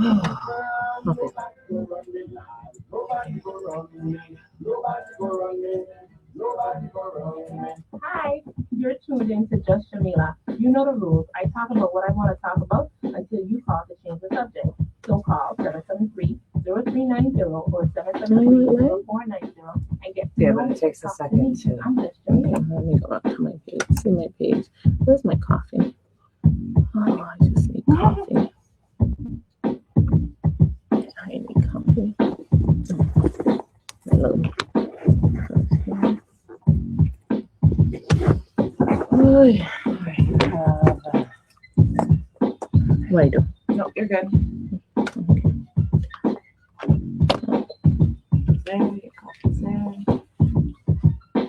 Hi, you're tuned in to Just Jamila. You know the rules. I talk about what I want to talk about until you call to change the subject. So call 773-0390 or 773-0490 and get Yeah, but it takes a second to. I'm Just Jamila. Let me go back to my page. See my page. Where's my coffee? Oh, I just need coffee. I need coffee. Hello. What do I do? No, you're good.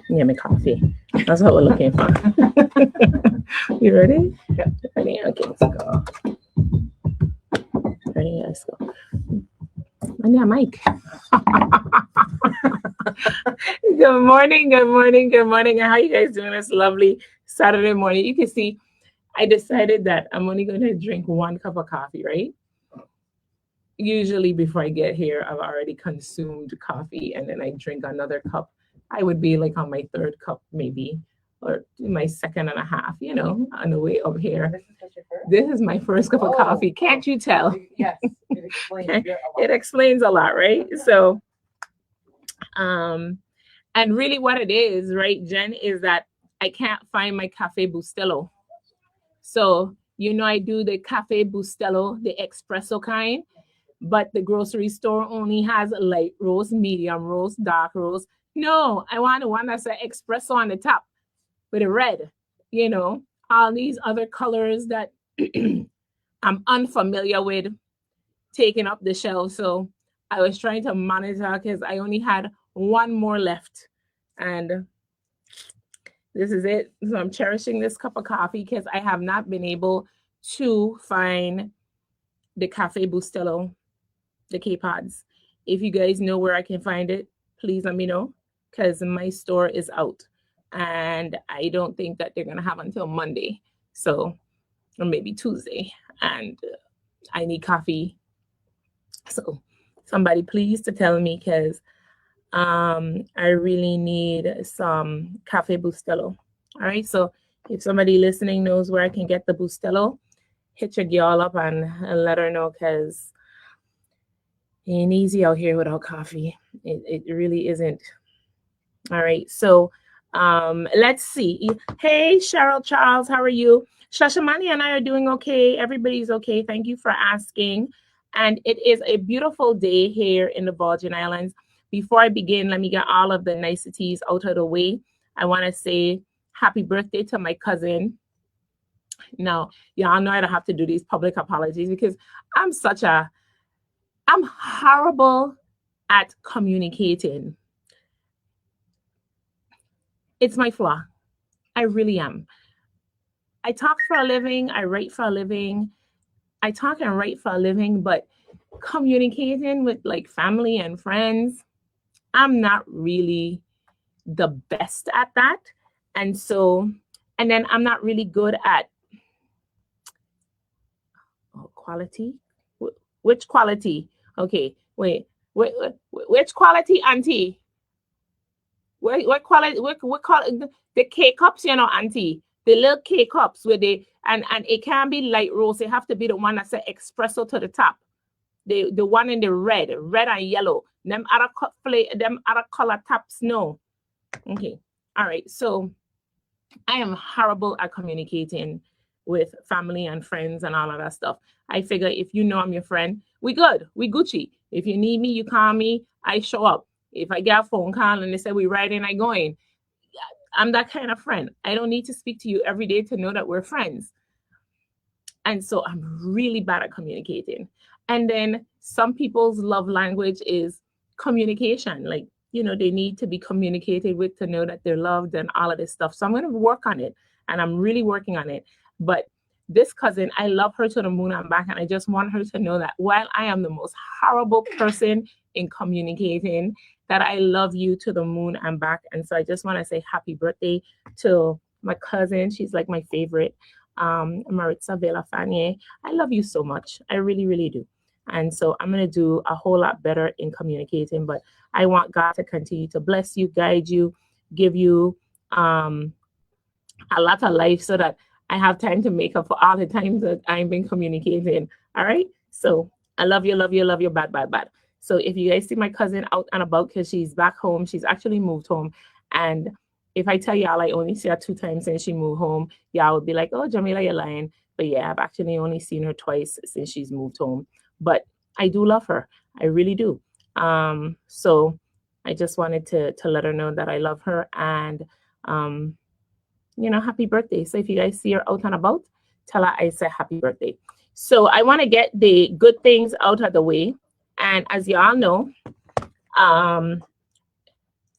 Yeah, my coffee. That's what we're looking for. You ready? Yeah. Ready? Okay, let's go. Ready? Let's go. And yeah, Mike. Good morning, good morning, good morning. And how you guys doing this lovely Saturday morning? You can see I decided that I'm only going to drink 1 cup of coffee, right? Usually before I get here, I've already consumed coffee and then I drink another cup. I would be like on my 3rd cup maybe, or my 2nd and a half, you know, on the way up here. This is my first cup of coffee. Can't you tell? Yes, it explains. It explains a lot, right? So, and really what it is, right, Jen, is that I can't find my Cafe Bustelo. So, you know, I do the Cafe Bustelo, the espresso kind, but the grocery store only has light roast, medium roast, dark roast. No, I want the one that's an espresso on the top with a red, you know, all these other colors that I'm unfamiliar with taking up the shelf. So I was trying to monitor because I only had 1 more left. And this is it. So I'm cherishing this cup of coffee because I have not been able to find the Cafe Bustelo, the K-Pods. If you guys know where I can find it, please let me know because my store is out. And I don't think that they're going to have until Monday. So, or maybe Tuesday. And I need coffee. So somebody please to tell me because I really need some Cafe Bustelo. All right. So if somebody listening knows where I can get the Bustelo, hit your girl up and let her know because it ain't easy out here without coffee. It really isn't. All right. So let's see. Hey, Cheryl Charles, how are you? Shashamani and I are doing okay. Everybody's okay. Thank you for asking. And it is a beautiful day here in the Virgin Islands. Before I begin, let me get all of the niceties out of the way. I want to say happy birthday to my cousin. Now, y'all know I don't have to do these public apologies because I'm horrible at communicating. It's my flaw. I really am. I talk for a living. I write for a living. I talk and write for a living, but communicating with like family and friends, I'm not really the best at that. And so, and then I'm not really good at quality. Which quality? Okay, wait, which quality, auntie? What quality? What call the K cups? You know, auntie, the little K cups where they and it can be light roast. It have to be the one that's an espresso to the top. The one in the red and yellow. Them other color tops. No. Okay. All right. So I am horrible at communicating with family and friends and all of that stuff. I figure if you know I'm your friend, we good. We Gucci. If you need me, you call me. I show up. If I get a phone call and they say we riding, I going. I'm that kind of friend. I don't need to speak to you every day to know that we're friends. And so I'm really bad at communicating. And then some people's love language is communication. Like, you know, they need to be communicated with to know that they're loved and all of this stuff. So I'm going to work on it. And I'm really working on it. But this cousin, I love her to the moon and back. And I just want her to know that while I am the most horrible person in communicating, that I love you to the moon and back. And so I just want to say happy birthday to my cousin. She's like my favorite. Maritza Vela Fanier. I love you so much. I really, really do. And so I'm going to do a whole lot better in communicating. But I want God to continue to bless you, guide you, give you a lot of life so that I have time to make up for all the times that I've been communicating. All right. So I love you, love you, love you, bad, bad, bad. So if you guys see my cousin out and about because she's back home, she's actually moved home. And if I tell y'all I only see her 2 times since she moved home, y'all would be like, oh, Jamila, you're lying. But yeah, I've actually only seen her twice since she's moved home. But I do love her. I really do. So I just wanted to let her know that I love her and happy birthday. So if you guys see her out and about, tell her I said happy birthday. So I want to get the good things out of the way. And as you all know, I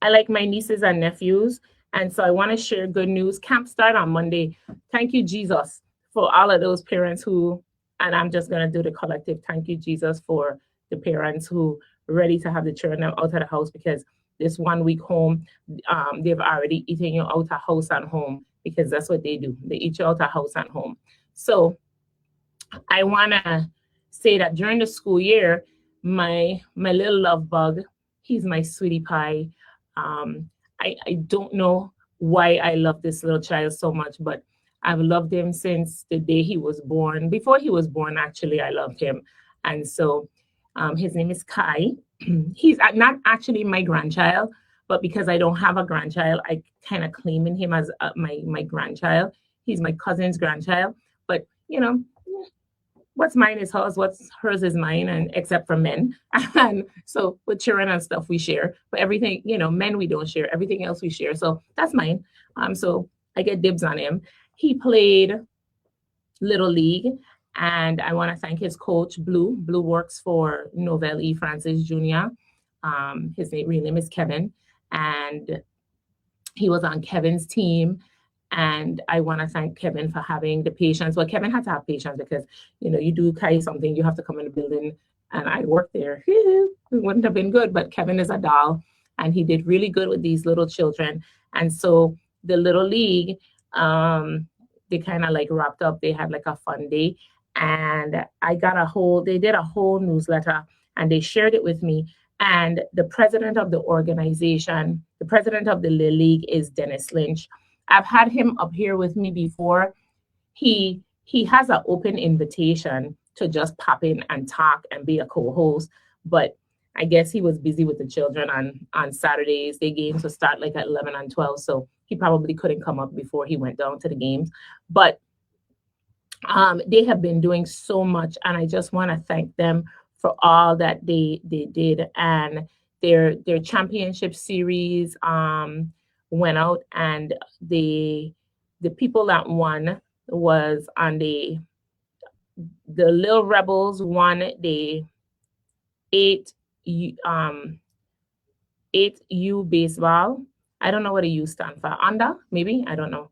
like my nieces and nephews. And so I want to share good news. Camp start on Monday. Thank you, Jesus, for all of those parents who, and I'm just going to do the collective thank you, Jesus, for the parents who are ready to have the children out of the house because this 1 week home, they've already eaten you out of house and home because that's what they do. They eat you out of house and home. So I want to say that during the school year, my little love bug, he's my sweetie pie. I don't know why I love this little child so much, but I've loved him since the day he was born. Before he was born, actually, I loved him. And so his name is Kai. He's not actually my grandchild, but because I don't have a grandchild, I kind of claiming him as my grandchild. He's my cousin's grandchild. But, what's mine is hers, what's hers is mine, and except for men. And so with children and stuff we share, but everything, men we don't share. Everything else we share. So that's mine. So I get dibs on him. He played Little League, and I want to thank his coach, Blue. Blue works for Novell E. Francis Jr. His real name is Kevin, and he was on Kevin's team. And I want to thank Kevin for having the patience. Well, Kevin had to have patience because, you do carry something, you have to come in the building. And I worked there. It wouldn't have been good, but Kevin is a doll. And he did really good with these little children. And so the Little League, they kind of like wrapped up. They had like a fun day. And they did a whole newsletter and they shared it with me. And the president of the organization, the president of the Little League is Dennis Lynch. I've had him up here with me before. He has an open invitation to just pop in and talk and be a co-host, but I guess he was busy with the children on Saturdays. Their games would start like at 11 and 12, so he probably couldn't come up before he went down to the games. But they have been doing so much, and I just want to thank them for all that they did. And their championship series went out, and the people that won was on the Little Rebels won the 8U baseball. I don't know what a U stand for. Under, maybe? I don't know.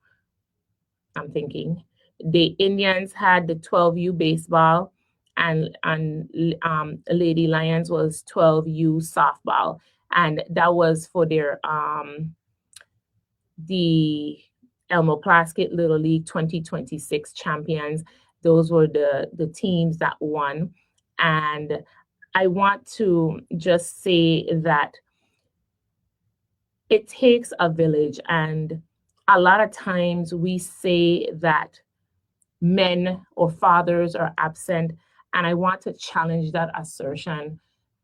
I'm thinking. The Indians had the 12U baseball, and Lady Lions was 12U softball. And that was for their the Elmo Plaskett Little League 2026 champions. Those were the teams that won. And I want to just say that it takes a village. And a lot of times we say that men or fathers are absent. And I want to challenge that assertion.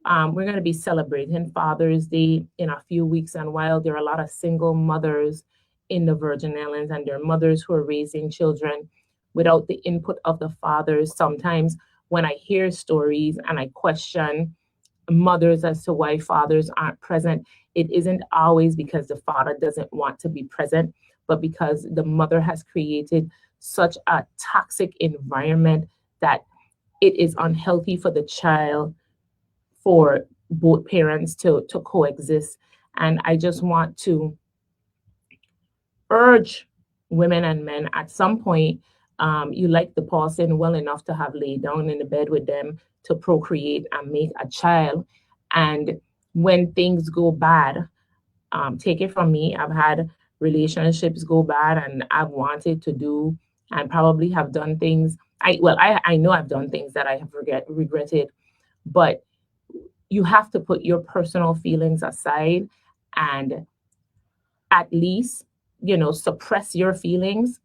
We're going to be celebrating Father's Day in a few weeks. And while there are a lot of single mothers in the Virgin Islands and there are mothers who are raising children without the input of the fathers, sometimes when I hear stories and I question mothers as to why fathers aren't present, it isn't always because the father doesn't want to be present, but because the mother has created such a toxic environment that it is unhealthy for the child for both parents to coexist. And I just want to urge women and men at some point, you like the person well enough to have laid down in the bed with them to procreate and make a child. And when things go bad, take it from me, I've had relationships go bad and I've wanted to do and probably have done things. I know I've done things that I have regretted. but you have to put your personal feelings aside and at least, suppress your feelings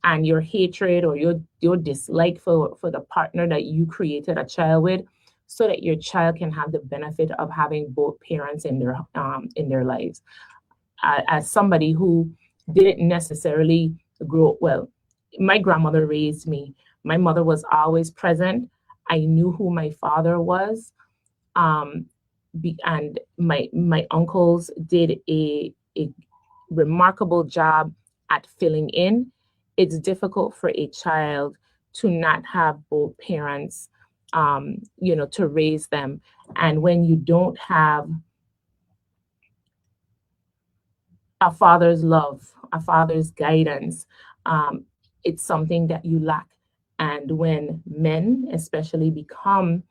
and your hatred or your dislike for the partner that you created a child with, so that your child can have the benefit of having both parents in their lives. As somebody who didn't necessarily grow well, my grandmother raised me. My mother was always present. I knew who my father was. um, and my uncles did a remarkable job at filling in. It's difficult for a child to not have both parents, to raise them. And when you don't have a father's love, a father's guidance, um, it's something that you lack. And when men, especially, become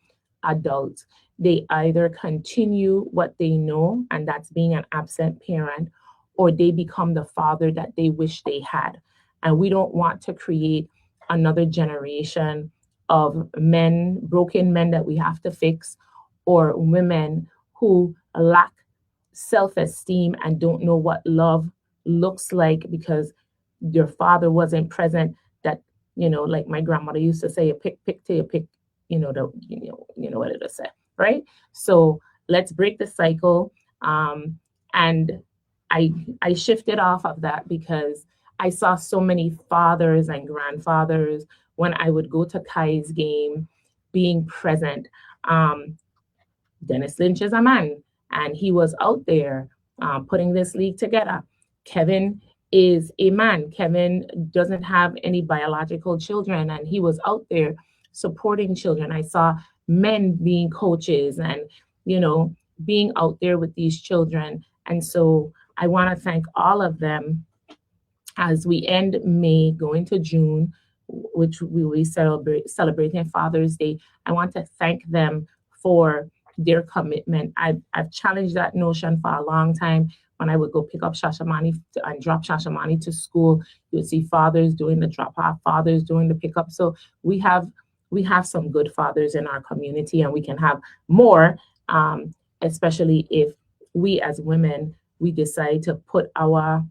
adults, they either continue what they know, and that's being an absent parent, or they become the father that they wish they had. And we don't want to create another generation of men, broken men that we have to fix, or women who lack self esteem and don't know what love looks like because your father wasn't present. That, like my grandmother used to say, a pick till you pick, what it'll say, right? So let's break the cycle. And I shifted off of that because I saw so many fathers and grandfathers when I would go to Kai's game being present. Dennis Lynch is a man, and he was out there putting this league together. Kevin is a man. Kevin doesn't have any biological children, and he was out there supporting children. I saw men being coaches and, being out there with these children. And so I want to thank all of them as we end May, going to June, which we will be celebrating Father's Day. I want to thank them for their commitment. I've challenged that notion for a long time. When I would go pick up Shashamani and drop Shashamani to school, you would see fathers doing the drop off, fathers doing the pickup. So we have some good fathers in our community, and we can have more, especially if we as women, we decide to put our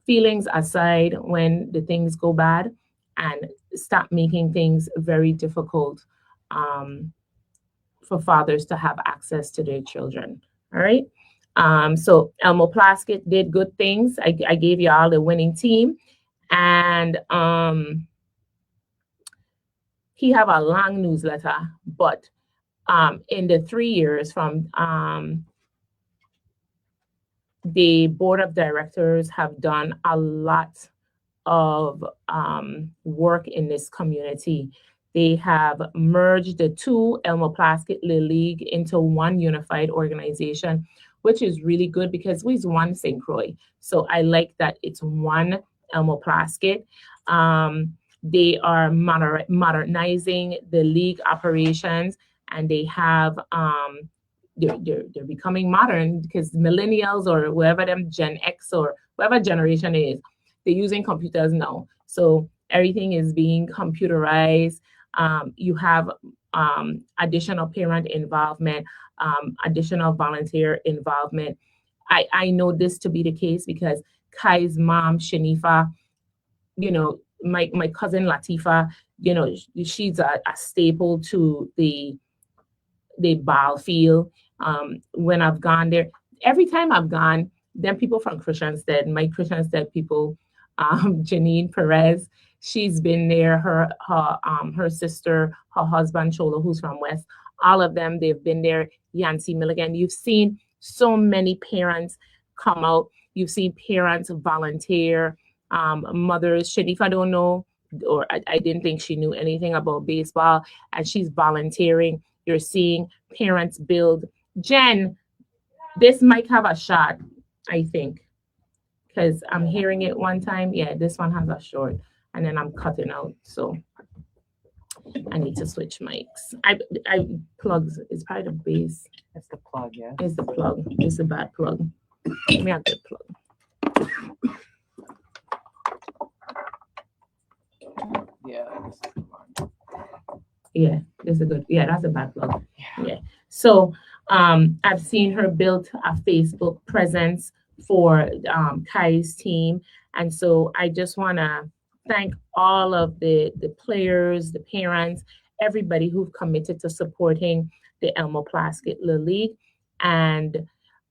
feelings aside when the things go bad and stop making things very difficult for fathers to have access to their children. All right. So Elmo Plaskett did good things. I gave you all the winning team, and he have a long newsletter, but in the 3 years from the board of directors have done a lot of work in this community. They have merged the two Elmo Plaskett League into one unified organization, which is really good because we's one St. Croix. So I like that it's one Elmo Plaskett. They are modernizing the league operations, and they have they're becoming modern because millennials or whoever them Gen X or whatever generation it is, they're using computers now. So everything is being computerized. You have additional parent involvement, additional volunteer involvement. I know this to be the case because Kai's mom, Shanifa, my cousin Latifa, she's a staple to the ball field. When I've gone there, every time I've gone, then people from Christiansted, my Christiansted people, Janine Perez, she's been there. Her sister, her husband Cholo, who's from West, all of them, they've been there. Yancy Milligan, you've seen so many parents come out. You've seen parents volunteer. Mothers, Shanifa don't know, or I didn't think she knew anything about baseball, and she's volunteering. You're seeing parents build. Jen, this might have a shot, I think, because I'm hearing it one time. Yeah, this one has a short, and then I'm cutting out. So I need to switch mics. I plugs. It's probably the base. That's the plug, yeah. It's the plug. It's a bad plug. Give me a good plug. Yeah. Yeah, this is a good. Yeah, that's a bad plug. Yeah. So I've seen her build a Facebook presence for Kai's team. And so I just want to thank all of the players, the parents, everybody who've committed to supporting the Elmo Plaskett Little League. And,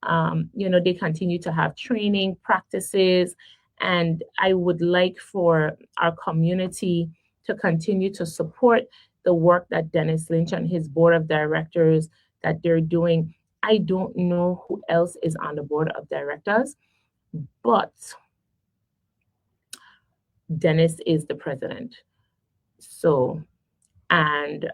they continue to have training practices. And I would like for our community to continue to support the work that Dennis Lynch and his board of directors that they're doing. I don't know who else is on the board of directors, but Dennis is the president. So, and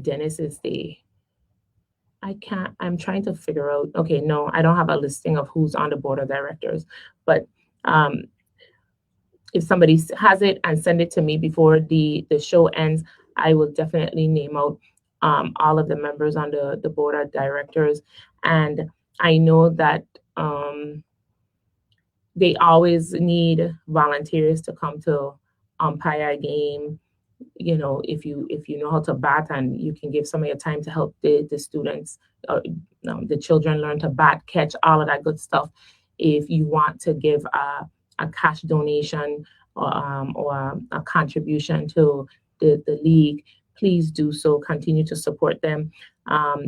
Dennis is I'm trying to figure out. Okay, no, I don't have a listing of who's on the board of directors, but if somebody has it and send it to me before the show ends, I will definitely name out all of the members on the board of directors. And I know that they always need volunteers to come to umpire a game. If you know how to bat and you can give some of your time to help the students, the children learn to bat, catch, all of that good stuff. If you want to give a cash donation or a contribution to the league, please do so. Continue to support them.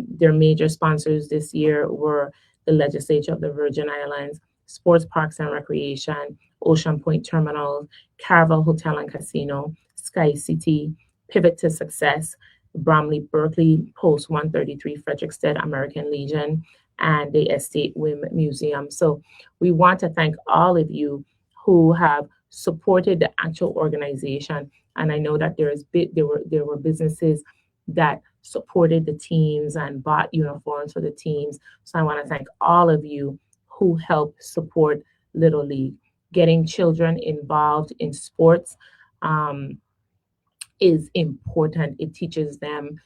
Their major sponsors this year were the Legislature of the Virgin Islands, Sports Parks and Recreation, Ocean Point Terminal, Caravel Hotel and Casino, Sky City, Pivot to Success, Bromley Berkeley, Post 133 Frederickstead American Legion, and the Estate Wim Museum. So we want to thank all of you who have supported the actual organization. And I know that there were businesses that supported the teams and bought uniforms for the teams. So I want to thank all of you who help support Little League. Getting children involved in sports is important. It teaches them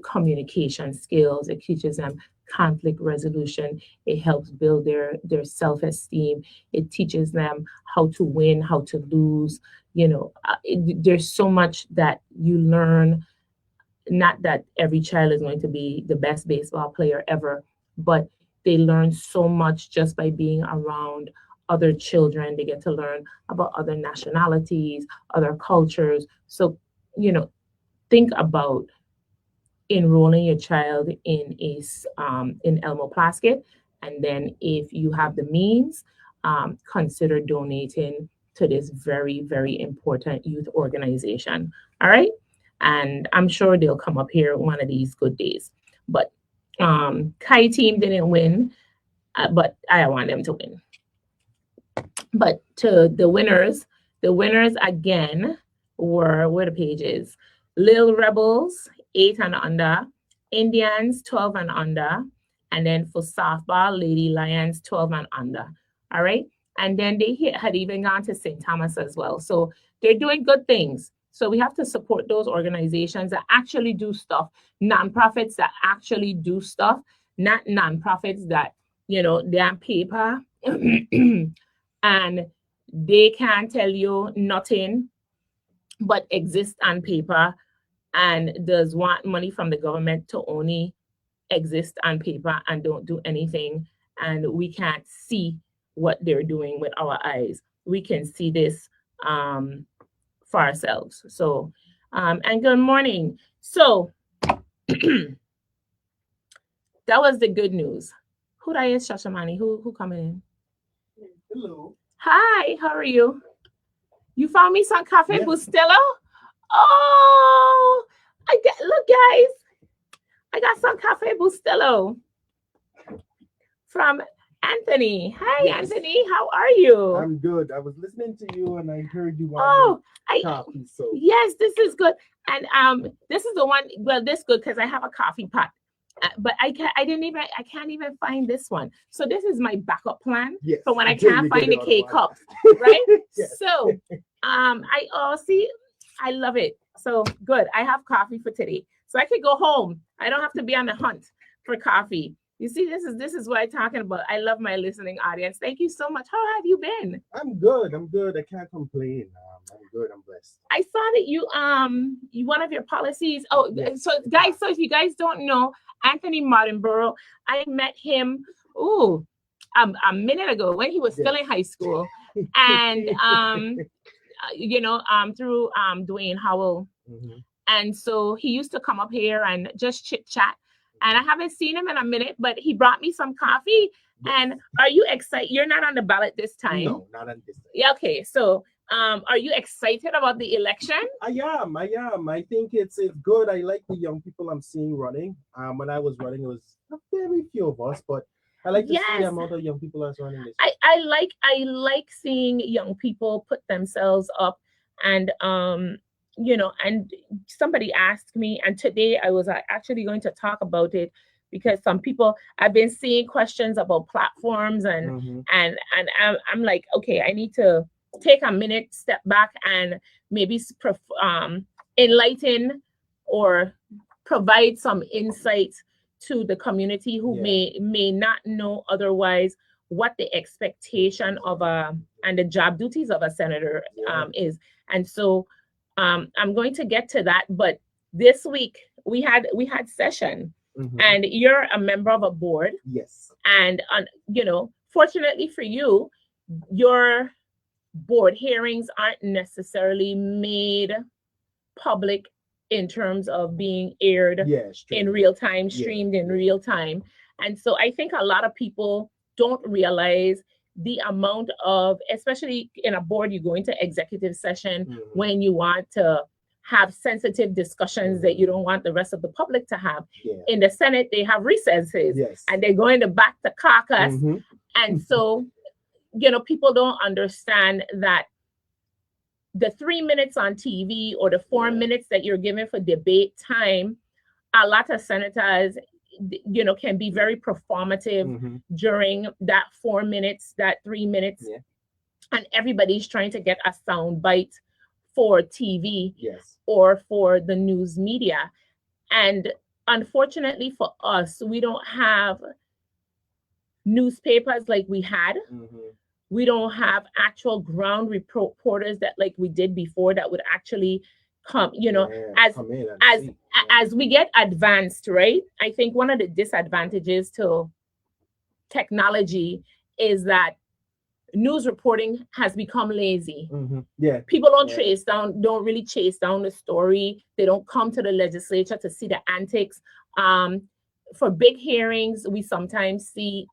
communication skills. It teaches them conflict resolution. It helps build their self-esteem. It teaches them how to win, how to lose. There's so much that you learn. Not that every child is going to be the best baseball player ever, but they learn so much just by being around other children. They get to learn about other nationalities, other cultures. So, think about enrolling your child in Elmo Plaskett, and then if you have the means, consider donating to this very, very important youth organization. All right, and I'm sure they'll come up here one of these good days. But Kai team didn't win, but I want them to win. But to the winners again were, where the page is, Lil Rebels, 8 and under, Indians, 12 and under, and then for softball, Lady Lions, 12 and under. All right. And then they had even gone to St. Thomas as well. So they're doing good things. So we have to support those organizations that actually do stuff, nonprofits that actually do stuff, not nonprofits that, they're on paper and they can't tell you nothing but exist on paper and does want money from the government to only exist on paper and don't do anything. And we can't see what they're doing with our eyes. We can see this for ourselves. So, and good morning. So that was the good news. Who that is, Shashamani? Who coming in? Hello. Hi, how are you? You found me some Cafe Bustelo? Oh, look, guys. I got some Cafe Bustelo from Anthony. Hi, yes. Anthony. How are you? I'm good. I was listening to you and I heard you want coffee. So yes, this is good. And this is the one. Well, this is good because I have a coffee pot. But I can't even find this one. So this is my backup plan for when I can't find the K-cups, right? Yes. So I love it. So good. I have coffee for today. So I could go home. I don't have to be on the hunt for coffee. You see, this is what I'm talking about. I love my listening audience. Thank you so much. How have you been? I'm good. I can't complain. good. I'm blessed. I saw that you one of your policies. Oh, Yes. so guys, so if you guys don't know, Anthony Martinborough, I met him a minute ago when he was still in high school, and through Dwayne Howell, and so he used to come up here and just chit chat. And I haven't seen him in a minute, but he brought me some coffee. Yes. And are you excited? You're not on the ballot this time. No, not on this time. Yeah. Okay. So, are you excited about the election? I am. I think it's good. I like the young people I'm seeing running. When I was running, it was very few of us, but I like to see the amount of young people that's running this. I like seeing young people put themselves up, and and somebody asked me, and today I was actually going to talk about it, because some people, I've been seeing questions about platforms, and I'm like, okay, I need to take a minute, step back, and maybe enlighten or provide some insight to the community who may not know otherwise what the expectation of and the job duties of a senator is. And so I'm going to get to that, but this week we had session, and you're a member of a board. Yes. And fortunately for you, your board hearings aren't necessarily made public in terms of being aired in real time, streamed in real time. And so I think a lot of people don't realize the amount of, especially in a board, you go into executive session when you want to have sensitive discussions that you don't want the rest of the public to have. In the Senate, they have recesses, and they go in the back to caucus. And so, people don't understand that the 3 minutes on TV or the 4 minutes that you're given for debate time, a lot of senators, can be very performative during that 4 minutes, that 3 minutes. And everybody's trying to get a sound bite for TV or for the news media. And unfortunately for us, we don't have newspapers like we had. We don't have actual ground reporters that like we did before that would actually come, as we get advanced, right? I think one of the disadvantages to technology is that news reporting has become lazy. People don't really chase down the story. They don't come to the legislature to see the antics. For big hearings, we sometimes see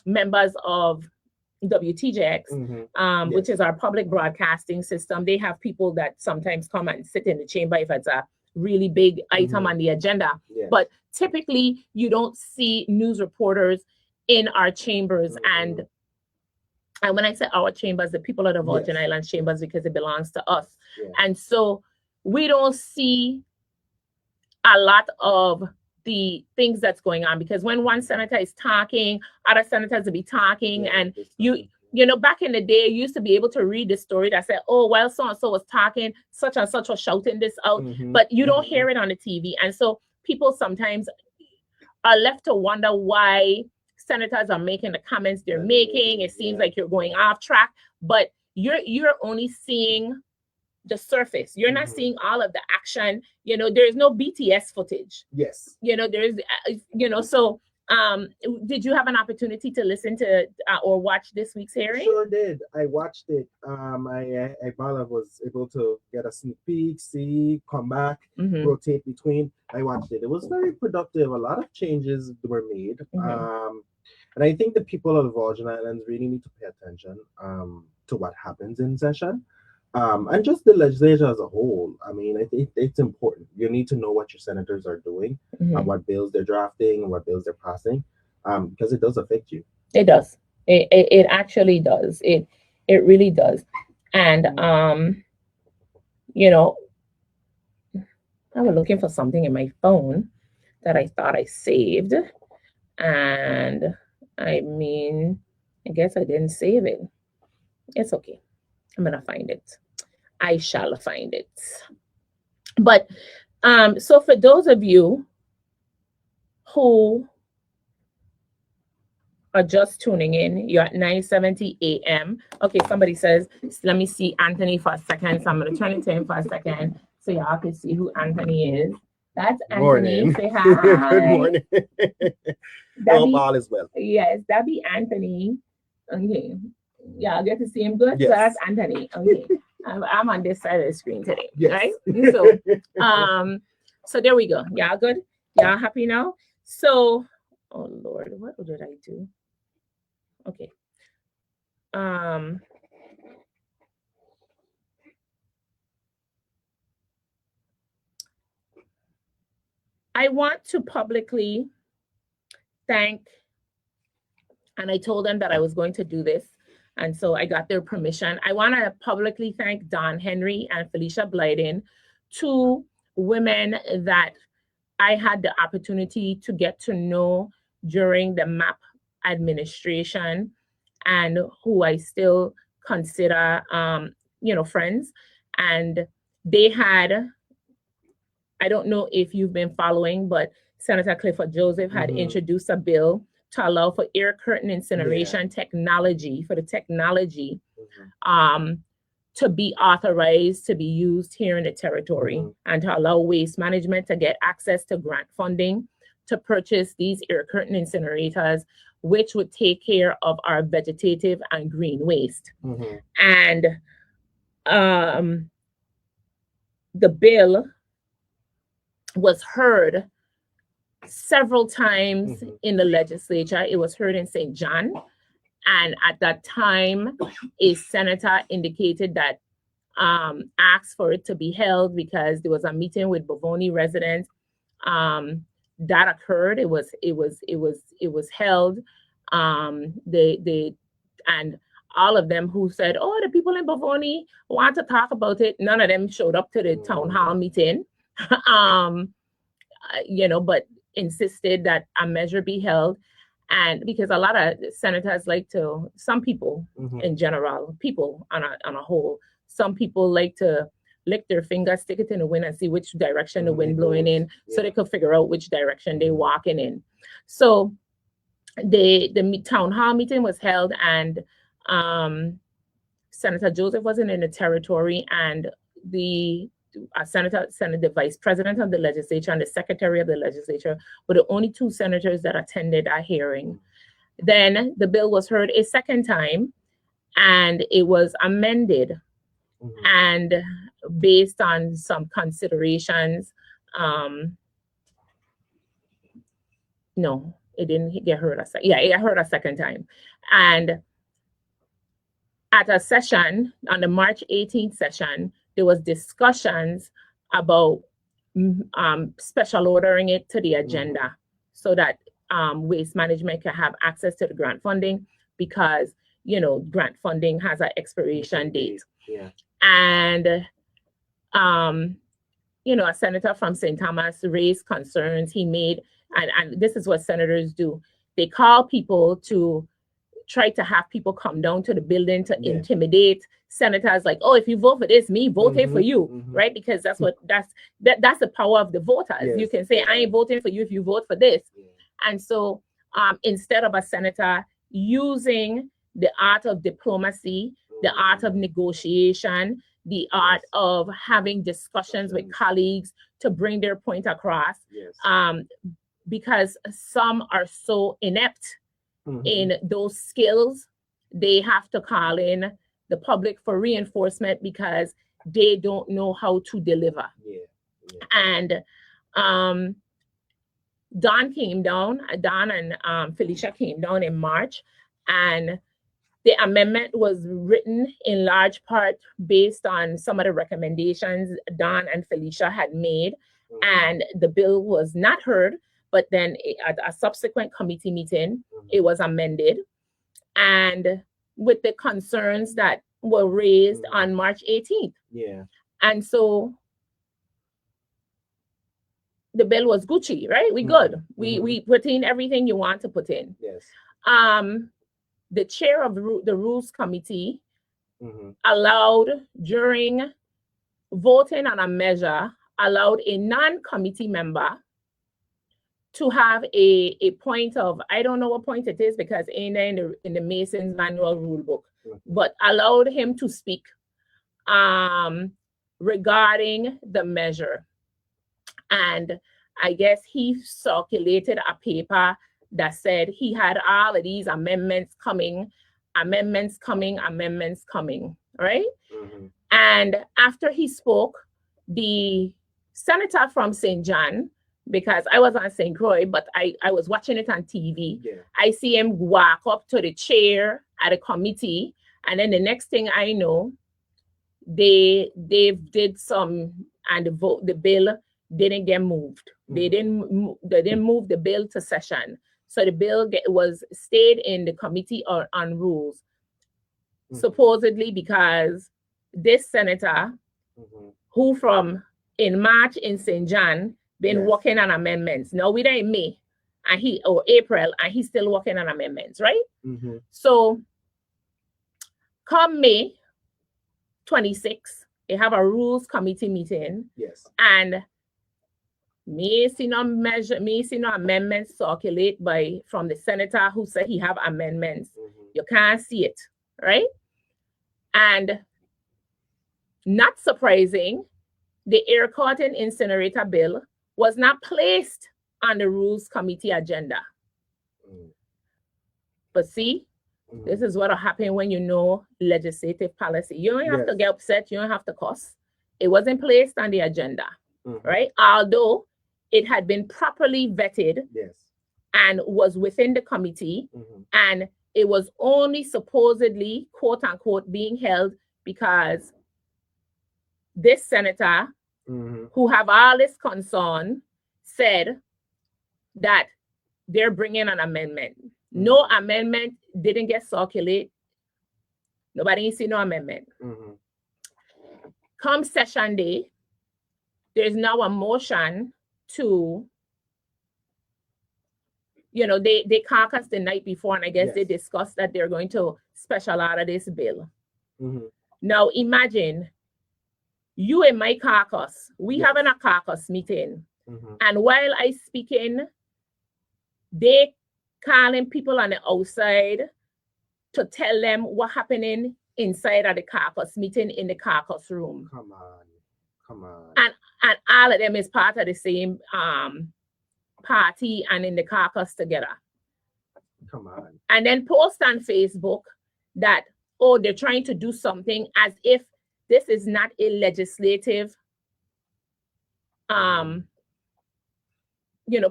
members of WTJX, which is our public broadcasting system. They have people that sometimes come and sit in the chamber if it's a really big item on the agenda. But typically, you don't see news reporters in our chambers. And when I say our chambers, the people of the Virgin Islands chambers, because it belongs to us. And so we don't see a lot of the things that's going on, because when one senator is talking, other senators will be talking, and back in the day, you used to be able to read the story that said, oh, while so-and-so was talking, such and such was shouting this out, but you don't hear it on the TV. And so people sometimes are left to wonder why senators are making the comments they're making. It seems like you're going off track, but you're only seeing the surface. You're not seeing all of the action. There's no BTS footage. There's so did you have an opportunity to listen to or watch this week's hearing? Sure did. I watched it. I was able to get a sneak peek, see, come back, rotate between. I watched it. It was very productive. A lot of changes were made. And I think the people of the Virgin Islands really need to pay attention to what happens in session. And just the legislature as a whole. I mean, I think it's important. You need to know what your senators are doing and what bills they're drafting and what bills they're passing, because it does affect you. It does. It actually does. It really does. And I was looking for something in my phone that I thought I saved, and I guess I didn't save it. It's okay. I'm gonna find it. I shall find it. But so for those of you who are just tuning in, you're at 9:70 a.m. Okay, somebody says, let me see Anthony for a second. So I'm going to turn it to him for a second so y'all can see who Anthony is. That's Anthony. Morning. Say hi. Good morning. Hope all is well. Yes, that'd be Anthony. Okay. Yeah, I get to see him good. Yes. So that's Anthony. Okay. I'm on this side of the screen today. Yes. Right? So there we go. Y'all good? Y'all happy now? So, oh Lord, what did I do? Okay. I want to publicly thank, and I told them that I was going to do this, and so I got their permission. I want to publicly thank Don Henry and Felicia Blyden, two women that I had the opportunity to get to know during the MAP administration and who I still consider, friends. And they had, I don't know if you've been following, but Senator Clifford Joseph had introduced a bill to allow for air curtain incineration technology, for the technology to be authorized to be used here in the territory and to allow waste management to get access to grant funding to purchase these air curtain incinerators, which would take care of our vegetative and green waste. And the bill was heard several times in the legislature. It was heard in St. John. And at that time, a senator indicated that asked for it to be held because there was a meeting with Bovoni residents that occurred. It was held. And all of them who said, "Oh, the people in Bovoni want to talk about it," none of them showed up to the town hall meeting. But insisted that a measure be held. And because a lot of senators some people in general, people on a whole, some people like to lick their finger, stick it in the wind and see which direction the wind blowing in so they could figure out which direction they're walking in. So the town hall meeting was held and Senator Joseph wasn't in the territory, and the the vice president of the legislature and the secretary of the legislature were the only two senators that attended our hearing. Then the bill was heard a second time and it was amended. And based on some considerations, no, it didn't get heard it heard a second time. And at a session, on the March 18th session, there was discussions about special ordering it to the agenda so that waste management can have access to the grant funding because, grant funding has an expiration date. And, a senator from St. Thomas raised concerns. He made, and this is what senators do. They call people to try to have people come down to the building to intimidate senators, like, "Oh, if you vote for this, me voting for you," right? Because that's the power of the voters. You can say, "I ain't voting for you if you vote for this." And so instead of a senator using the art of diplomacy, the art of negotiation, the art of having discussions with colleagues to bring their point across, because some are so inept in those skills, they have to call in the public for reinforcement because they don't know how to deliver. And Don and Felicia came down in March, and the amendment was written in large part based on some of the recommendations Don and Felicia had made, and the bill was not heard. But then at a subsequent committee meeting, it was amended. And with the concerns that were raised on March 18th. And so the bill was Gucci, right? We good. We put in everything you want to put in. The chair of the Rules Committee allowed, during voting on a measure, allowed a non-committee member to have a point of, I don't know what point it is because ain't in the Mason's manual rule book, but allowed him to speak regarding the measure. And I guess he circulated a paper that said he had all of these amendments coming, right? Mm-hmm. And after he spoke, the senator from St. John, because I was on St. Croix, but I was watching it on TV. Yeah. I see him walk up to the chair at a committee, and then the next thing I know, they did some, and the bill didn't get moved. Mm-hmm. They didn't move the bill to session, so the bill stayed in the committee on rules, mm-hmm. supposedly because this senator, mm-hmm. who from in March in St. John been yes. working on amendments. Now we're in May and April, and he's still working on amendments, right? Mm-hmm. So come May 26, they have a rules committee meeting. Yes. And me see no amendments circulate from the senator who said he have amendments. Mm-hmm. You can't see it, right? And not surprising, the air curtain incinerator bill was not placed on the rules committee agenda. Mm. But see, mm-hmm. this is what will happen when you know legislative policy. You don't have yes. to get upset. You don't have to cuss. It wasn't placed on the agenda, mm-hmm. right? Although it had been properly vetted yes. and was within the committee, mm-hmm. and it was only supposedly, quote unquote, being held because this senator, mm-hmm. who have all this concern, said that they're bringing an amendment. Mm-hmm. No amendment didn't get circulated. Nobody see no amendment. Mm-hmm. Come session day, there's now a motion to, they caucused the night before, and I guess yes. they discussed that they're going to special order this bill. Mm-hmm. Now imagine, you and my caucus, we yes. having a caucus meeting. Mm-hmm. And while I speaking, they calling people on the outside to tell them what happening inside of the caucus meeting in the caucus room. Come on. And all of them is part of the same party and in the caucus together. Come on. And then post on Facebook that, they're trying to do something as if this is not a legislative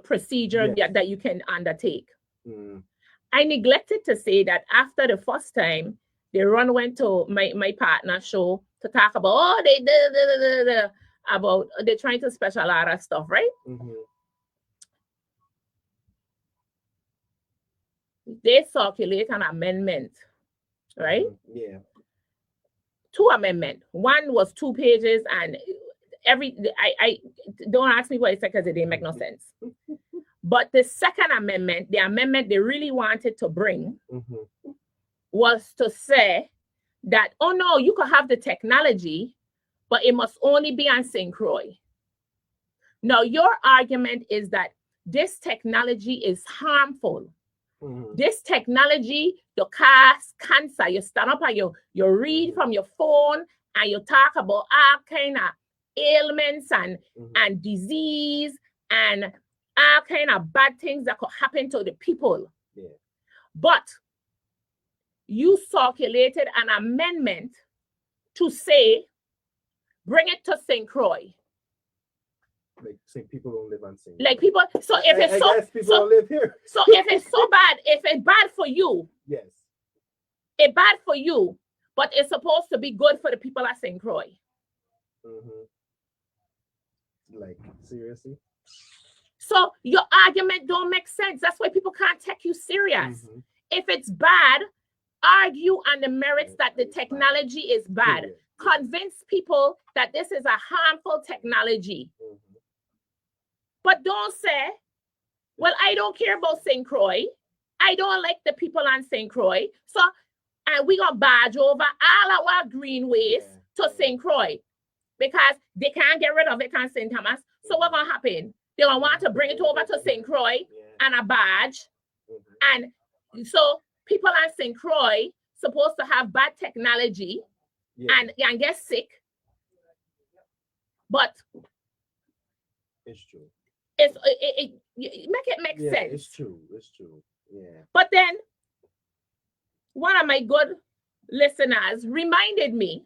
procedure yes. that you can undertake. Mm. I neglected to say that after the first time, they went to my partner's show to talk about, they're trying to special order stuff, right? Mm-hmm. They circulate an amendment, right? Mm-hmm. Yeah. 2 amendments. One was 2 pages, and I don't ask me what it's because it didn't make no sense. But the second amendment, the amendment they really wanted to bring, mm-hmm. was to say that, no, you could have the technology, but it must only be on St. Croix. Now, your argument is that this technology is harmful. Mm-hmm. This technology, you cause cancer. You stand up and you read from your phone and you talk about all kind of ailments and, mm-hmm. and disease and all kind of bad things that could happen to the people. Yeah. But you circulated an amendment to say, bring it to St. Croix. Like saying people don't live on St. Like people, so if it's so, people don't live here. So if it's so bad, if it's bad for you, yes, it's bad for you, but it's supposed to be good for the people at St. Croix. Mm-hmm. Like seriously. So your argument don't make sense. That's why people can't take you serious. Mm-hmm. If it's bad, argue on the merits that the technology is bad. Yeah. Convince people that this is a harmful technology. Mm-hmm. But don't say, well, I don't care about St. Croix. I don't like the people on St. Croix. So, and we're going to barge over all our greenways to St. Croix because they can't get rid of it on St. Thomas. So what's going to happen? They're gonna want to bring it over to St. Croix and a badge. And so people at St. Croix supposed to have bad technology and get sick. But it's true. It make it make sense. It's true. It's true. Yeah. But then one of my good listeners reminded me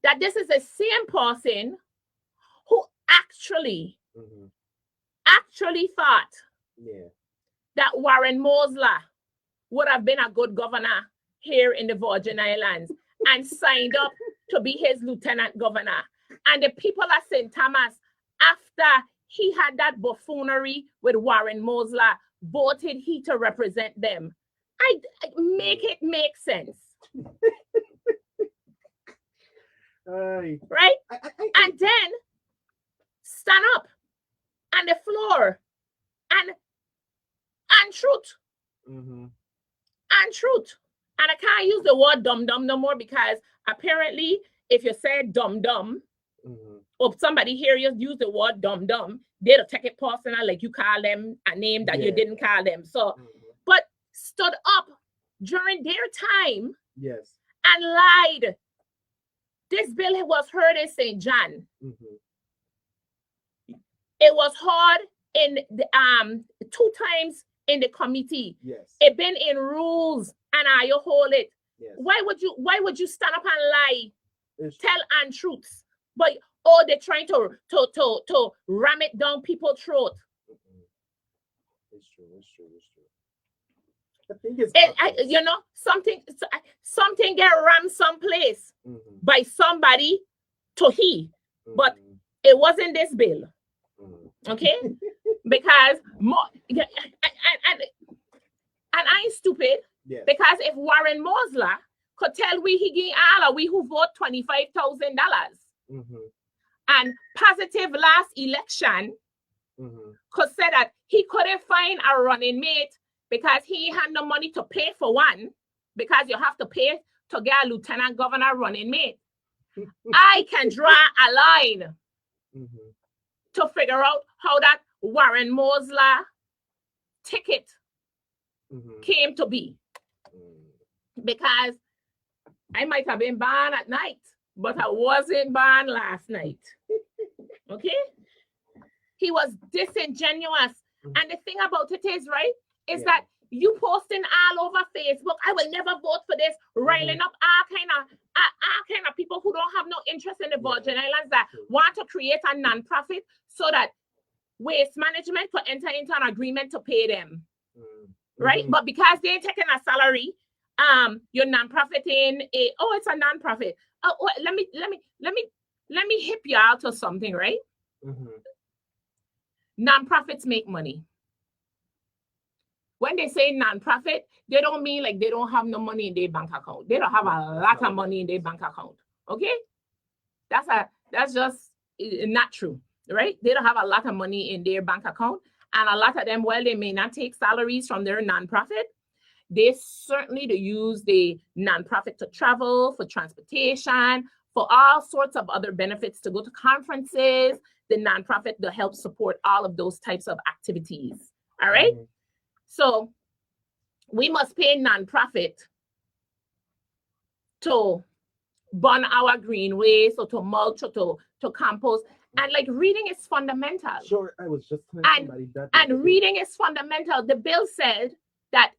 that this is the same person who actually thought that Warren Mosler would have been a good governor here in the Virgin Islands and signed up to be his lieutenant governor. And the people at St. Thomas, after he had that buffoonery with Warren Mosler, voted he to represent them. I make it make sense. Right? And then stand up on the floor and truth. And truth. And I can't use the word dumb no more because apparently if you say dumb, or somebody here you use the word dumb, they'll take it personal, like you call them a name that you didn't call them. So, but stood up during their time and lied. This bill was heard in St. John. It was heard in the 2 times in the committee. It been in rules and I hold it. Why would you stand up and lie? Tell untruths. But they're trying to ram it down people's throat. It's true. I think something get rammed someplace by somebody to he, but it wasn't this bill. Okay? Because more and I ain't stupid. Because if Warren Mosler could tell he gain all of we who vote $25,000 and positive last election could say that he couldn't find a running mate because he had no money to pay for one, because you have to pay to get a lieutenant governor running mate. I can draw a line to figure out how that Warren Mosler ticket came to be. Because I might have been born at night, but I wasn't born last night. Okay? He was disingenuous. And the thing about it is, right, is that you posting all over Facebook, I will never vote for this, riling up all kind of people who don't have no interest in the Virgin Islands that want to create a non-profit so that waste management could enter into an agreement to pay them. Right? But because they ain't taking a salary, your non-profit it's a non-profit. Let me hip y'all to something, right? Non-profits make money. When they say non-profit, they don't mean like they don't have no money in their bank account. They don't have a lot of money in their bank account. Okay? That's just not true, right? They don't have a lot of money in their bank account. And a lot of them, while they may not take salaries from their non-profit, they certainly use the non-profit to travel, for transportation, for all sorts of other benefits, to go to conferences, the non-profit to help support all of those types of activities. All right? So we must pay non-profit to burn our green waste or to mulch or to compost. And like reading is fundamental. Sure, I was just telling somebody that. And reading is fundamental. The bill said that,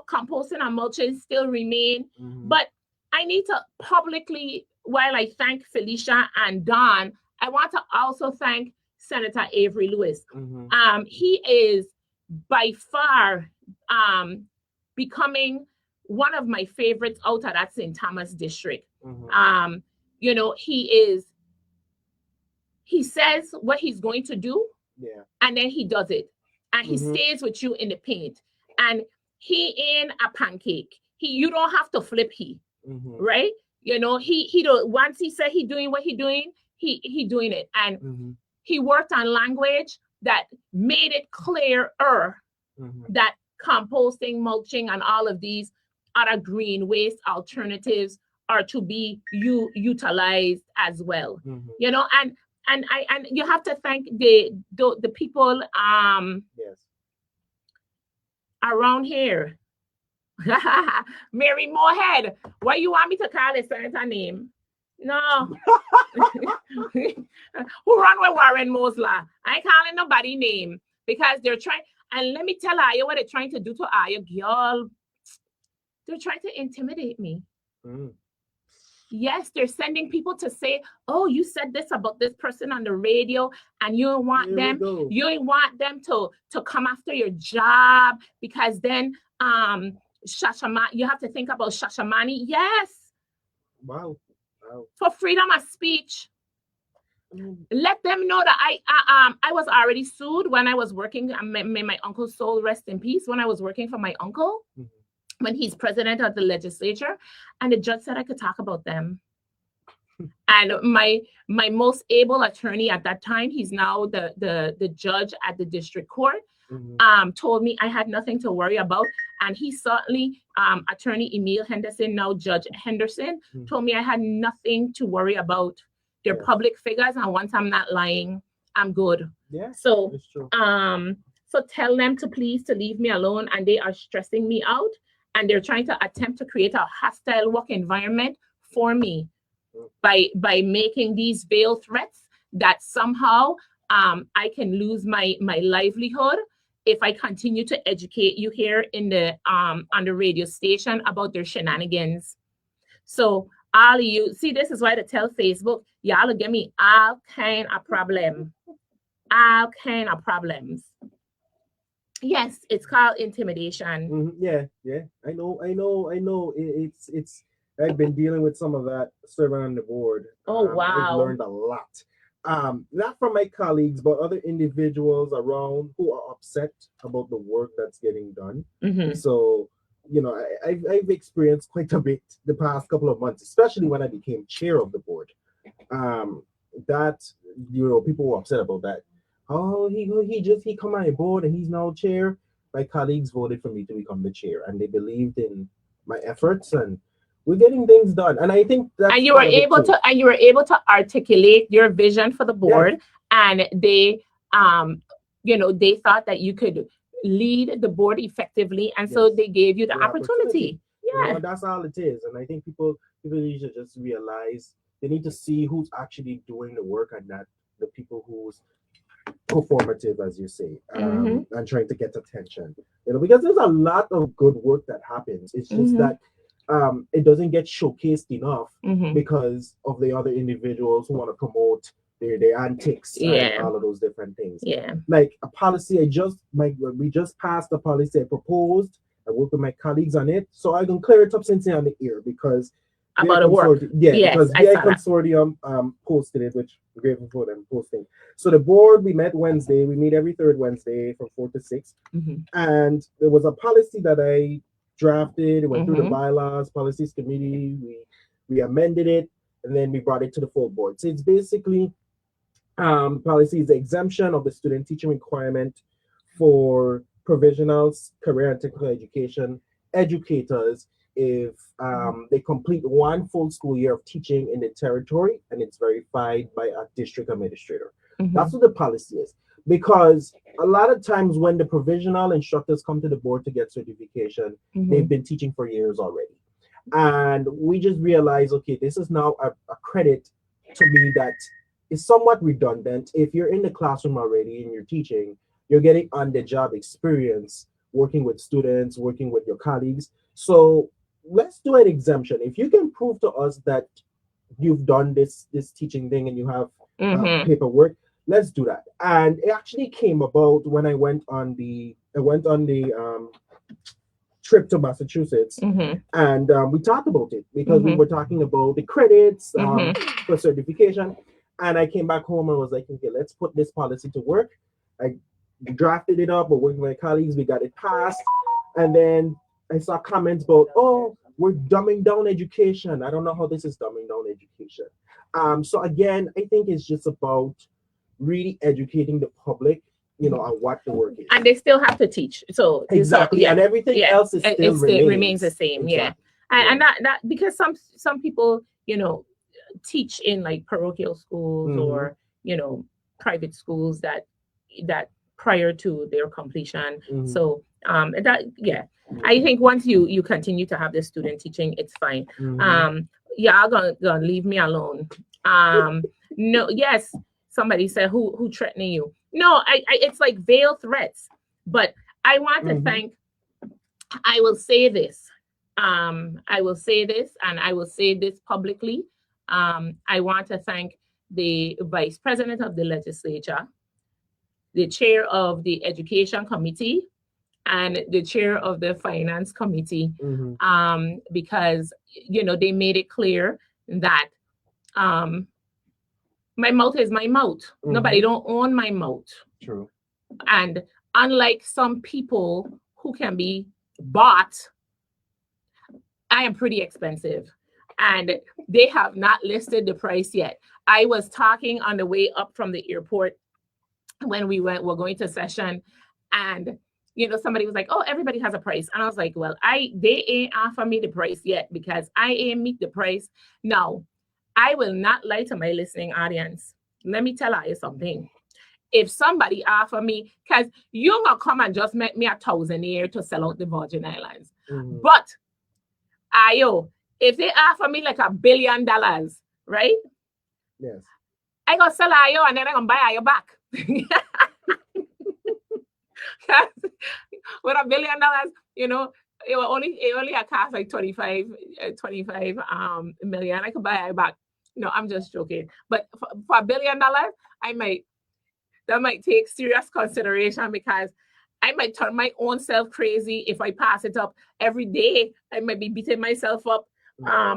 composting and mulching still remain. But I need to publicly, while I thank Felicia and Don, I want to also thank Senator Avery Lewis. He is by far becoming one of my favorites out of that St. Thomas district. He says what he's going to do, and then he does it. And he stays with you in the paint. And he ain't a pancake. You don't have to flip right? He don't, once he said he doing what he doing, he doing it. And he worked on language that made it clearer that composting, mulching, and all of these other green waste alternatives are to be utilized as well. and you have to thank the people Yes. around here. Mary Moorhead. Why you want me to call a certain name? No. Who run with Warren Mosler? I ain't calling nobody name because they're trying. And let me tell you what they're trying to do to Aya, girl. They're trying to intimidate me. Mm. Yes, they're sending people to say, "Oh, you said this about this person on the radio, and you don't want them. You don't want them to come after your job because then Shashamani. You have to think about Shashamani. Yes. Wow. For freedom of speech." Let them know that I was already sued when I was working. May my uncle's soul rest in peace. When I was working for my uncle, when he's president of the legislature, and the judge said I could talk about them. And my most able attorney at that time, he's now the judge at the district court, told me I had nothing to worry about. And he certainly, attorney Emil Henderson, now Judge Henderson, told me I had nothing to worry about. They're public figures, and once I'm not lying, I'm good. Yeah. So so tell them to please to leave me alone, and they are stressing me out, and they're trying to attempt to create a hostile work environment for me by making these veiled threats that somehow I can lose my livelihood if I continue to educate you here in the on the radio station about their shenanigans. So all of you, see, this is why to tell Facebook, y'all give me all kind of problem. All kind of problems. Yes, it's called intimidation. Yeah. I know. It's. I've been dealing with some of that serving on the board. Oh wow! I've learned a lot. Not from my colleagues, but other individuals around who are upset about the work that's getting done. So, I've experienced quite a bit the past couple of months, especially when I became chair of the board. That people were upset about that. Oh, he come on board and he's now chair. My colleagues voted for me to become the chair, and they believed in my efforts, and we're getting things done. And I think that you were able to articulate your vision for the board, and they they thought that you could lead the board effectively, and so they gave you the opportunity. Yeah, that's all it is. And I think people need to just realize they need to see who's actually doing the work and not the people who's performative, as you say, and trying to get attention. Because there's a lot of good work that happens. It's just that it doesn't get showcased enough because of the other individuals who want to promote their antics and all of those different things. Yeah, like a policy we just passed a policy I proposed. I worked with my colleagues on it, so I can clear it up since on the air because about the work. Because VI Consortium posted it, which I'm grateful for them posting. So the board, we met Wednesday. We meet every third Wednesday from 4 to 6. And there was a policy that I drafted. It went through the bylaws, policies committee. We amended it, and then we brought it to the full board. So it's basically policy is the exemption of the student teaching requirement for provisionals, career and technical education educators if they complete one full school year of teaching in the territory and it's verified by a district administrator. That's what the policy is. Because a lot of times when the provisional instructors come to the board to get certification, they've been teaching for years already. And we just realized, okay, this is now a credit to me that is somewhat redundant. If you're in the classroom already and you're teaching, you're getting on-the-job experience working with students, working with your colleagues. So let's do an exemption. If you can prove to us that you've done this teaching thing and you have paperwork, let's do that. And it actually came about when I went on the trip to Massachusetts, and we talked about it because we were talking about the credits for certification. And I came back home and was like, okay, let's put this policy to work. I drafted it up, but working with my colleagues, we got it passed. And then I saw comments about, oh, we're dumbing down education. I don't know how this is dumbing down education. So again, I think it's just about really educating the public, on what the work is. And they still have to teach. So exactly, and everything else is still remains the same. Exactly. And that because some people, teach in like parochial schools or private schools that prior to their completion. Mhm. So I think once you continue to have the student teaching, it's fine. Mhm. Y'all gonna leave me alone. No, yes, somebody said who threatening you. No, I it's like veiled threats. But I want to Mhm. thank, I will say this. I will say this, and I will say this publicly. I want to thank the vice president of the legislature, the chair of the education committee, and the chair of the finance committee, Mhm. because they made it clear that my mouth is my mouth. Nobody Mhm. don't own my mouth. True. And unlike some people who can be bought, I am pretty expensive. And they have not listed the price yet. I was talking on the way up from the airport when we're going to session, and somebody was like, oh, everybody has a price. And I was like, well, they ain't offer me the price yet, because I ain't meet the price. Now, I will not lie to my listening audience. Let me tell you something. If somebody offer me, because you're gonna come and just make me $1,000 a year to sell out the Virgin Islands. Mhm. But if they offer me like $1 billion, right? Yes. I gonna sell Ayo and then I gonna buy Ayo back. With $1 billion, it only cost like 25 million. I could buy Ayo back. No, I'm just joking. But for $1 billion, that might take serious consideration, because I might turn my own self crazy if I pass it up every day. I might be beating myself up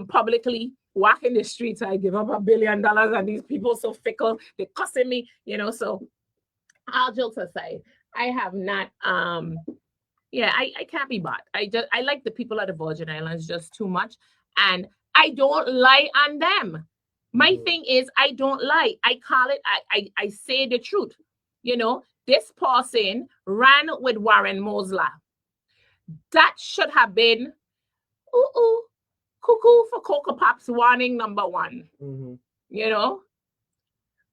publicly, walking the streets. I give up $1 billion, and these people so fickle, they're cussing me, So all jokes aside, I have not I can't be bought. I like the people of the Virgin Islands just too much, and I don't lie on them. My thing is, I don't lie. I call it, I say the truth. This person ran with Warren Mosler. That should have been cuckoo for Cocoa Pops warning number 1. Mhm.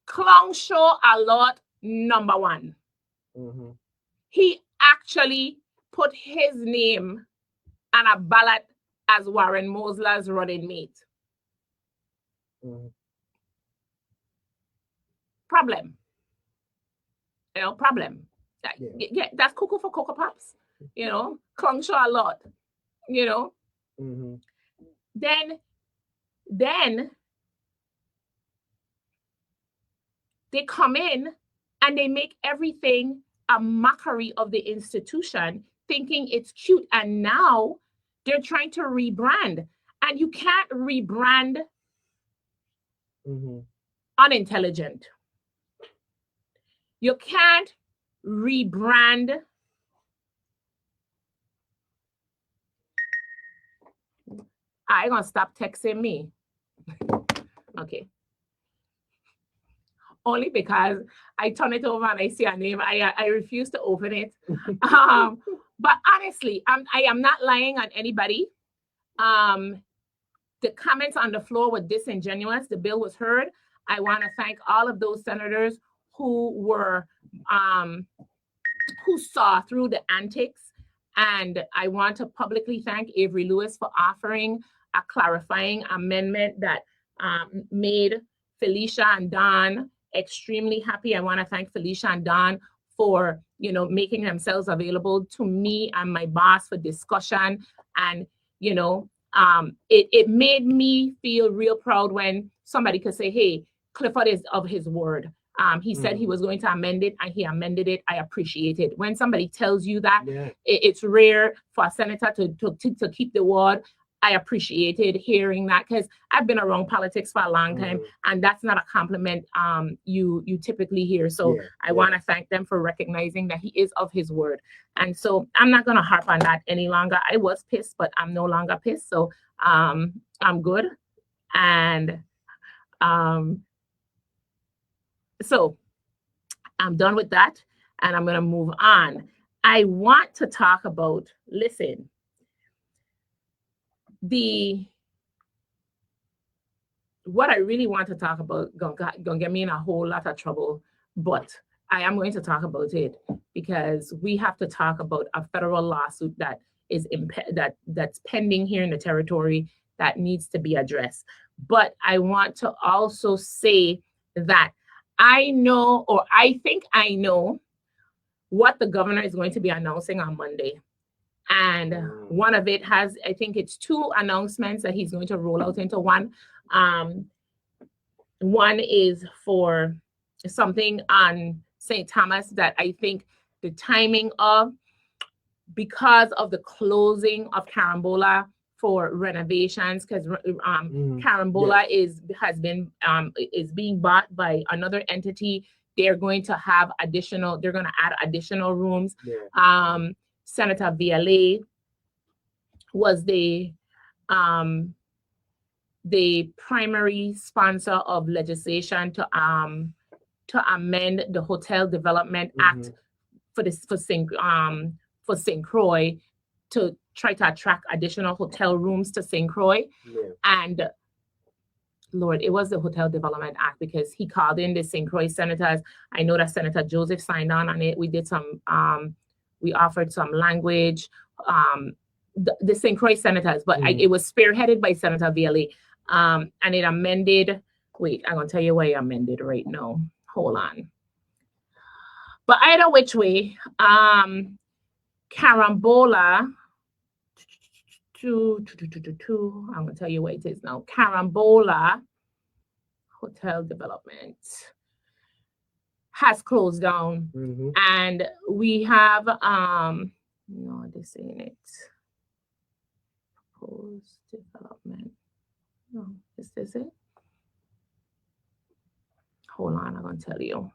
Clown show alert number 1. Mhm. He actually put his name on a ballot as Warren Mosler's running mate. Mhm. Problem. Problem. Yeah. Yeah, that's cuckoo for Cocoa Pops. Clown show alert. Mhm. Then they come in and they make everything a mockery of the institution, thinking it's cute. And now they're trying to rebrand. And you can't rebrand unintelligent. You can't rebrand I'm going to stop texting me. Okay. Only because I turn it over and I see a name. I refuse to open it. But honestly, I am not lying on anybody. The comments on the floor were disingenuous. The bill was heard. I want to thank all of those senators who were who saw through the antics. And I want to publicly thank Avery Lewis for offering a clarifying amendment that made Felicia and Don extremely happy. I want to thank Felicia and Don for making themselves available to me and my boss for discussion. And it made me feel real proud when somebody could say, hey, Clifford is of his word. He said he was going to amend it, and he amended it. I appreciate it. When somebody tells you that, it's rare for a senator to keep the word. I appreciated hearing that, because I've been around politics for a long time, and that's not a compliment you typically hear. So I want to thank them for recognizing that he is of his word. And so I'm not going to harp on that any longer. I was pissed, but I'm no longer pissed. So I'm good. And so I'm done with that, and I'm going to move on. I want to talk about, listen, the what I really want to talk about gonna get me in a whole lot of trouble, but I am going to talk about it because we have to talk about a federal lawsuit that is that's pending here in the territory that needs to be addressed. But I want to also say that I know, or I think I know, what the governor is going to be announcing on Monday. And one of it has, I think it's 2 announcements that he's going to roll out into one. One is for something on St. Thomas that I think the timing of, because of the closing of Carambola for renovations, because Carambola is being bought by another entity. They're going to add additional rooms. Yeah. Senator VLA was the primary sponsor of legislation to amend the Hotel Development Act for St. Croix to try to attract additional hotel rooms to St. Croix. Yeah. And Lord, it was the Hotel Development Act because he called in the St. Croix senators. I know that Senator Joseph signed on it. We did some, we offered some language, the St. Croix senators, but it was spearheaded by Senator VLA. And it amended, wait, I'm going to tell you why it amended right now. Hold on. But either which way, Carambola, I'm going to tell you what it is now. Carambola Hotel Development has closed down. And we have, no, this ain't it. Proposed development. No, is this it? Hold on, I'm going to tell you.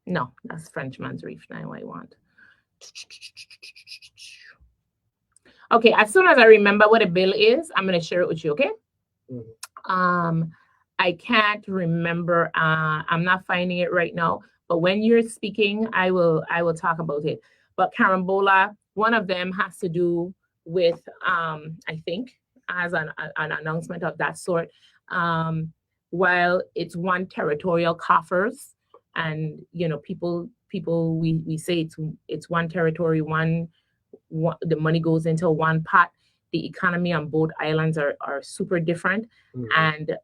No, that's Frenchman's Reef. Now what I want. Okay, as soon as I remember what a bill is, I'm going to share it with you, okay? I can't remember. I'm not finding it right now. But when you're speaking, I will talk about it. But Carambola, one of them has to do with, I think, as an announcement of that sort. While it's one territorial coffers, and you know, people we say it's one territory, one the money goes into one pot. The economy on both islands are super different, and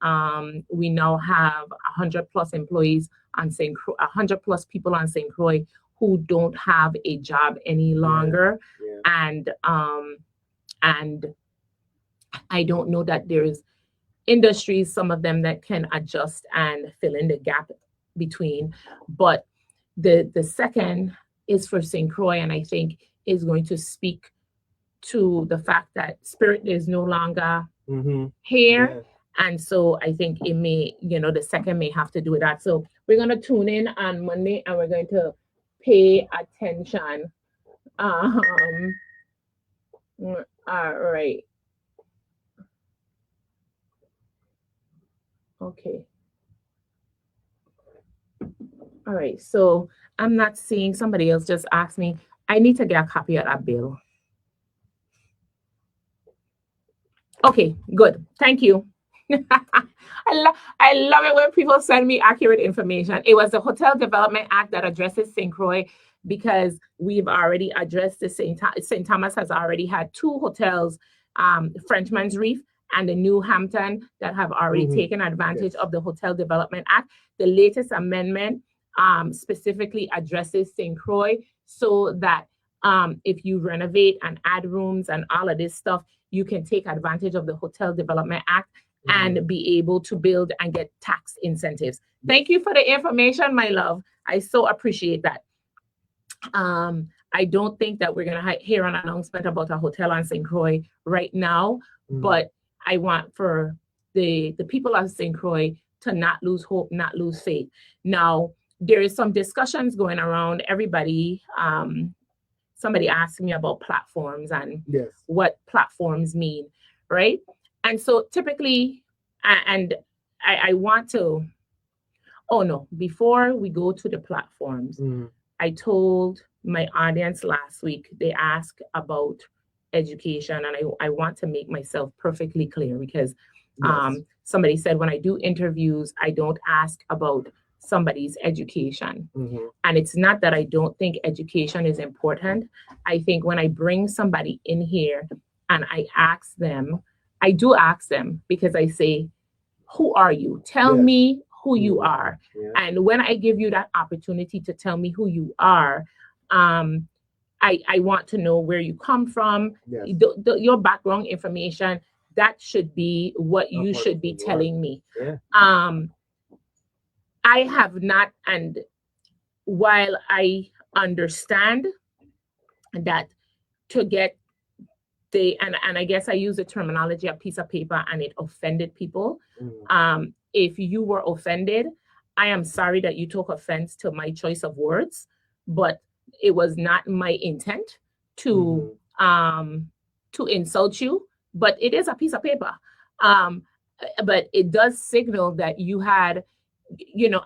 we now have 100+ employees on St. Croix, 100+ people on St. Croix who don't have a job any longer, and I don't know that there's industries, some of them that can adjust and fill in the gap between, but the second is for St. Croix, and I think is going to speak to the fact that Spirit is no longer here. And so I think it may, the second may have to do with that. So we're going to tune in on Monday and we're going to pay attention. All right. Okay. All right. So I'm not seeing, somebody else just asked me, I need to get a copy of that bill. Okay, good. Thank you. I love it when people send me accurate information. It was the Hotel Development Act that addresses St. Croix because we've already addressed the St. Thomas has already had 2 hotels, Frenchman's Reef and the New Hampton, that have already taken advantage of the Hotel Development Act. The latest amendment specifically addresses St. Croix so that if you renovate and add rooms and all of this stuff, you can take advantage of the Hotel Development Act and be able to build and get tax incentives. Thank you for the information, my love. I so appreciate that. I don't think that we're going to hear an announcement about a hotel on St. Croix right now, but I want for the people of St. Croix to not lose hope, not lose faith. Now, there is some discussions going around. Everybody, somebody asked me about platforms and what platforms mean, right? And so typically, and I want to, before we go to the platforms, I told my audience last week, they asked about education, and I want to make myself perfectly clear because Yes. Somebody said, when I do interviews, I don't ask about somebody's education. And it's not that I don't think education is important. I think when I bring somebody in here and I ask them, I do ask them because I say, who are you? Tell Yes. me who you are. Yeah. And when I give you that opportunity to tell me who you are, I want to know where you come from, Yes. your background information. That should be what you Of should be course. telling me. Yeah. I have not, and while I understand that to get and I guess I use the terminology a piece of paper and it offended people. If you were offended, I am sorry that you took offense to my choice of words, but it was not my intent to insult you. But it is a piece of paper. But it does signal that you had,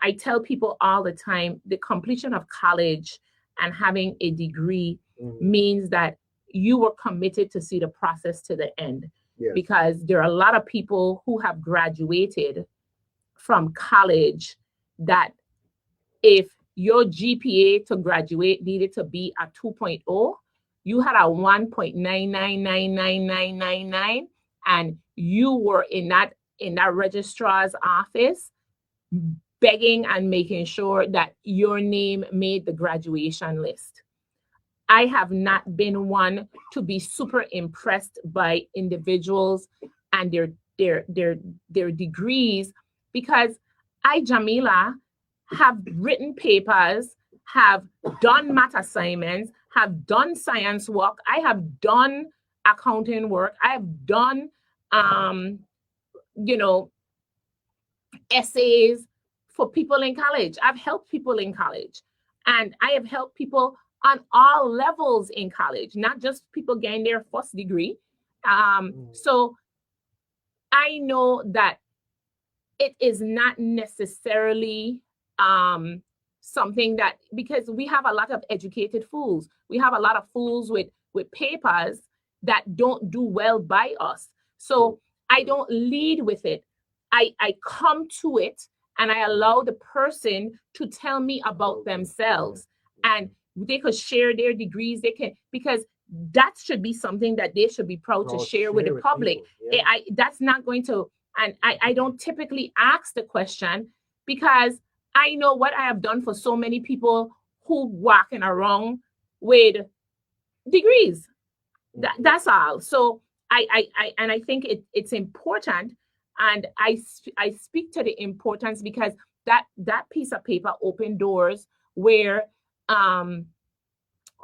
I tell people all the time, the completion of college and having a degree means that you were committed to see the process to the end. Yes. Because there are a lot of people who have graduated from college that if your GPA to graduate needed to be a 2.0, you had a 1.99999999, and you were in that registrar's office begging and making sure that your name made the graduation list. I have not been one to be super impressed by individuals and their degrees, because I, Jamila, have written papers, have done math assignments, have done science work, I have done accounting work, I have done essays for people in college. I've helped people in college, and I have helped people on all levels in college, not just people getting their first degree. So I know that it is not necessarily something that, because we have a lot of educated fools. We have a lot of fools with papers that don't do well by us. So I don't lead with it. I come to it and I allow the person to tell me about themselves, and they could share their degrees. They can, because that should be something that they should be proud to share with the public. Yeah. That's not going to, and I don't typically ask the question because I know what I have done for so many people who walking around with degrees. That's all. So I think it's important, and I speak to the importance because that piece of paper opened doors where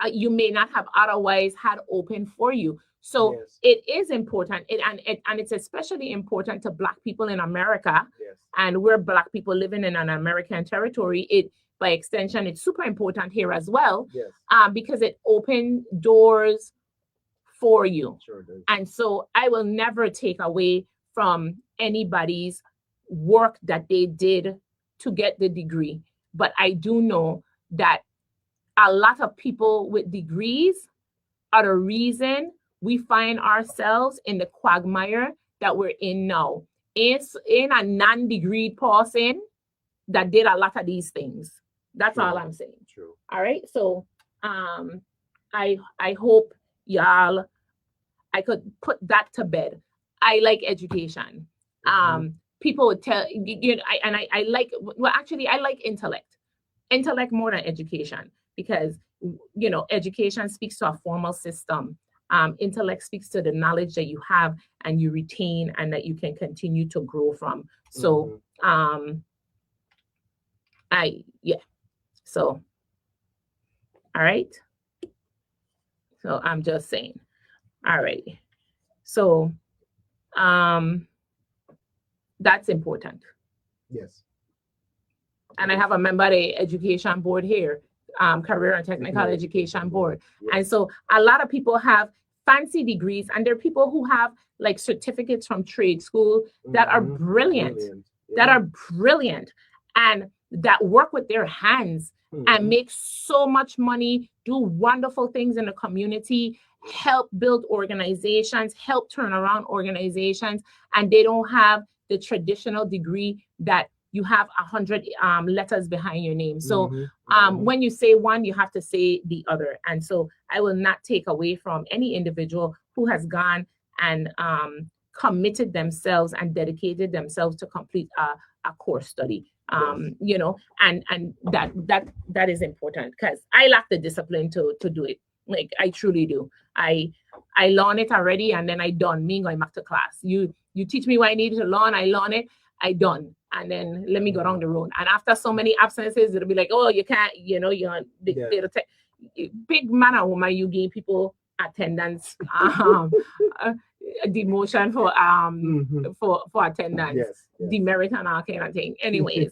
you may not have otherwise had open for you. So Yes. it is important, and it's especially important to Black people in America. Yes. And we're Black people living in an American territory. It, by extension, it's super important here as well. Yes. Because it opened doors for you. Sure does. And so I will never take away from anybody's work that they did to get the degree. But I do know that a lot of people with degrees are the reason we find ourselves in the quagmire that we're in now. It's in a non-degree person that did a lot of these things. That's True. all I'm saying. True. All right. So I hope y'all, I could put that to bed. I like education. People would tell you know, I like, well, actually I like intellect more than education, because education speaks to a formal system. Intellect speaks to the knowledge that you have and you retain and that you can continue to grow from. So so all right. So I'm just saying. All right. So that's important. Yes. And I have a member of the education board here, career and technical education board. Yes. And so a lot of people have fancy degrees, and there are people who have like certificates from trade school that are brilliant, that are brilliant, and that work with their hands and make so much money, do wonderful things in the community, help build organizations, help turn around organizations, and they don't have the traditional degree that you have 100 letters behind your name. So when you say one, you have to say the other. And so I will not take away from any individual who has gone and committed themselves and dedicated themselves to complete a course study. You know, and that is important, because I lack the discipline to do it. Like, I truly do. I learn it already, and then I done. Me going back to class. You teach me what I need to learn. I learn it. I done. And then let me go down the road. And after so many absences, it'll be like, oh, you can't, you know, you're big man or woman, you give people attendance, demotion for attendance, demerit and all kind of thing. Anyways,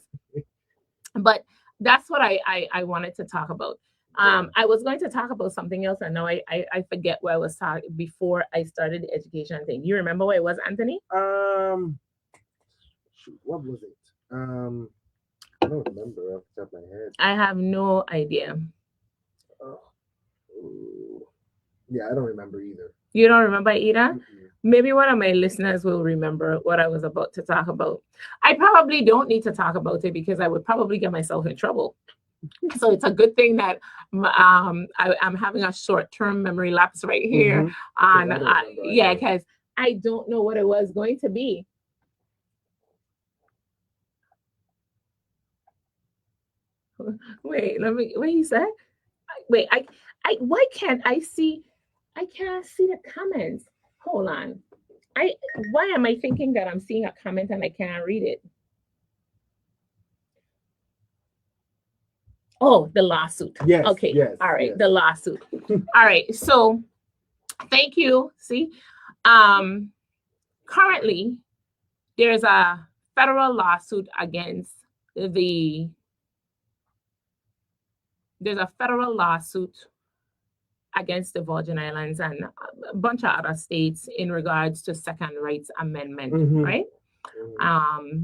but that's what I wanted to talk about. I was going to talk about something else, and now I forget what I was talking before I started the education thing. You remember what it was, Anthony? What was it? I don't remember off the top of my head. I have no idea. Yeah, I don't remember either. You don't remember either? Maybe one of my listeners will remember what I was about to talk about. I probably don't need to talk about it because I would probably get myself in trouble. So it's a good thing that I'm having a short-term memory lapse right here. Because I don't know what it was going to be. Wait, what he said? Wait, why can't I see? I can't see the comments. Hold on. Why am I thinking that I'm seeing a comment and I can't read it? Oh, the lawsuit. Yes. Okay. Yes, all right. yes. The lawsuit. All right. So thank you. See, currently there's a federal lawsuit against there's a federal lawsuit against the Virgin Islands and a bunch of other states in regards to Second Rights Amendment, right?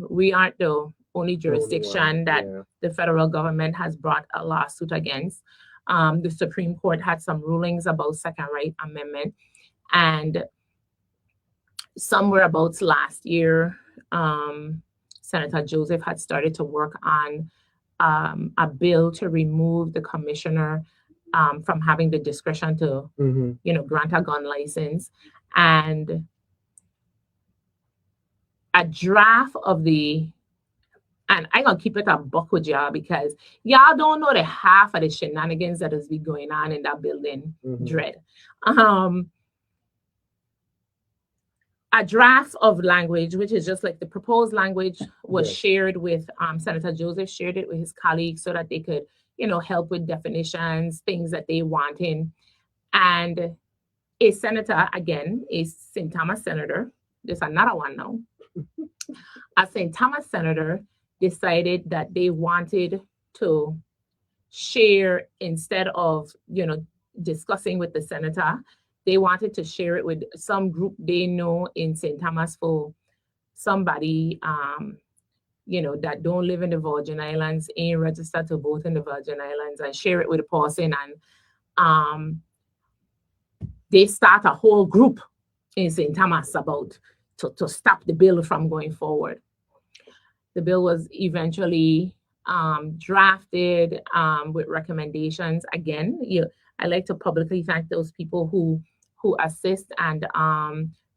We aren't the only jurisdiction that the federal government has brought a lawsuit against. The Supreme Court had some rulings about Second Right Amendment, and somewhere about last year, Senator Joseph had started to work on a bill to remove the commissioner from having the discretion to, grant a gun license. And a draft of and I'm going to keep it a buck with y'all because y'all don't know the half of the shenanigans that is be going on in that building, Dread. A draft of language, which is just like the proposed language, was shared with Senator Joseph, shared it with his colleagues so that they could, help with definitions, things that they want in. And a senator, again, a St. Thomas senator, there's another one now, a St. Thomas senator decided that they wanted to share, instead of, discussing with the senator, they wanted to share it with some group they know in St. Thomas, for somebody, that don't live in the Virgin Islands, ain't registered to vote in the Virgin Islands, and share it with a person. And they start a whole group in St. Thomas about to stop the bill from going forward. The bill was eventually drafted with recommendations. Again, I like to publicly thank those people who assist. And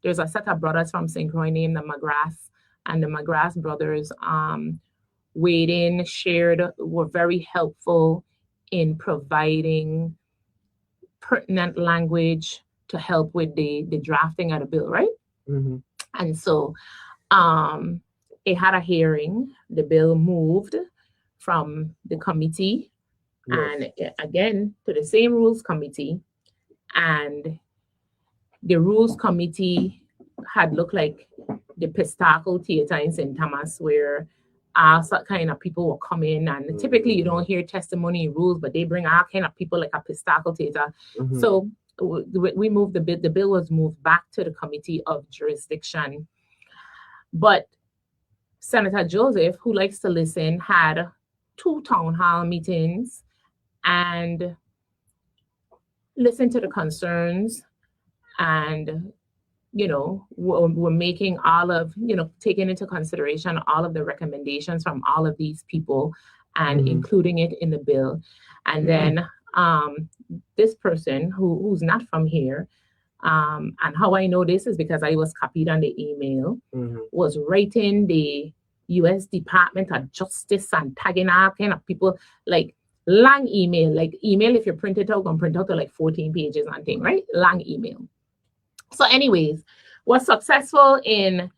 there's a set of brothers from St. Croix named the McGrath, and the McGrath brothers weighed in, shared, were very helpful in providing pertinent language to help with the drafting of the bill, right? And so it had a hearing. The bill moved from the committee and again to the same rules committee, and the rules committee had looked like the Pestacle Theater in St. Thomas, where some kind of people will come in, and typically you don't hear testimony in rules, but they bring all kind of people like a Pestacle Theater. So we moved the bill. The bill was moved back to the committee of jurisdiction. But Senator Joseph, who likes to listen, had 2 town hall meetings and listened to the concerns and we're making all of taking into consideration all of the recommendations from all of these people and including it in the bill. And then this person who's not from here, and how I know this is because I was copied on the email, was writing the U.S. Department of Justice and tagging all kind of people, like long email, if you print it out, and print out to like 14 pages and thing, right? Long email. So anyways, was successful in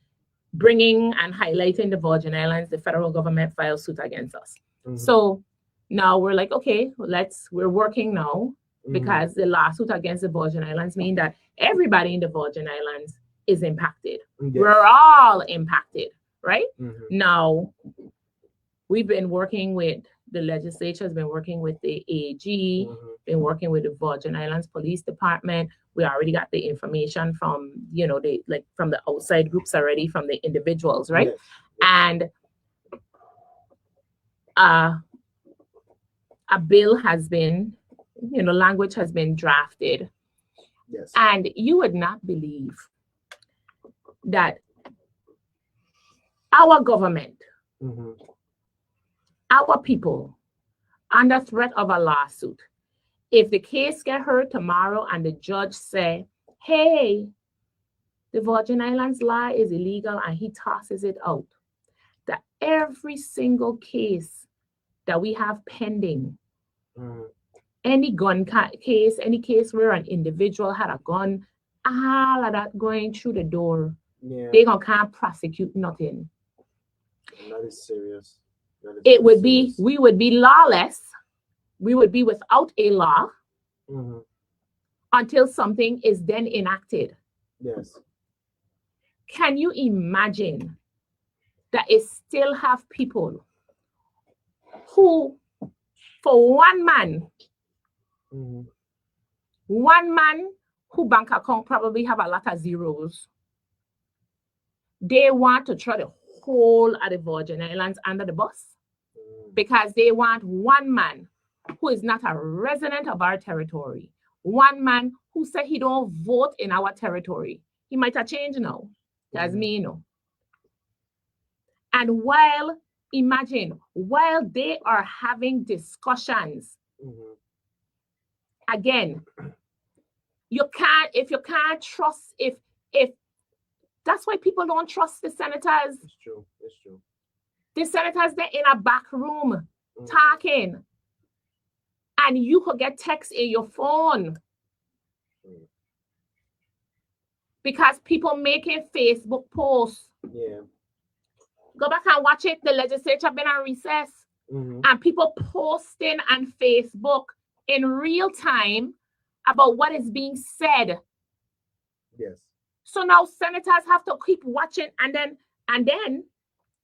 bringing and highlighting the Virgin Islands. The federal government filed suit against us. So now we're like, okay, we're working now because the lawsuit against the Virgin Islands mean that everybody in the Virgin Islands is impacted. Yes. We're all impacted, right? Now, we've been working with the legislature, has been working with the AG, been working with the Virgin Islands Police Department. We already got the information from, from the outside groups already, from the individuals, right? Yes. And a bill has been, language has been drafted. Yes. And you would not believe that our government, our people, under threat of a lawsuit, if the case get heard tomorrow and the judge say, hey, the Virgin Islands law is illegal, and he tosses it out, that every single case that we have pending, any gun case, any case where an individual had a gun, all of that going through the door, they can't prosecute nothing. And that is serious. It would be, we would be lawless. We would be without a law until something is then enacted. Yes. Can you imagine that it still have people who, for one man who bank account probably have a lot of zeros, they want to throw the whole of the Virgin Islands under the bus because they want one man who is not a resident of our territory, one man who said he don't vote in our territory. He might have changed now. That's me, And imagine, while they are having discussions, again, if you can't trust, if that's why people don't trust the senators. It's true. The senators, they're in a back room talking. And you could get text in your phone. Because people making Facebook posts. Yeah. Go back and watch it. The legislature been on recess. And people posting on Facebook in real time about what is being said. Yes. So now senators have to keep watching, and then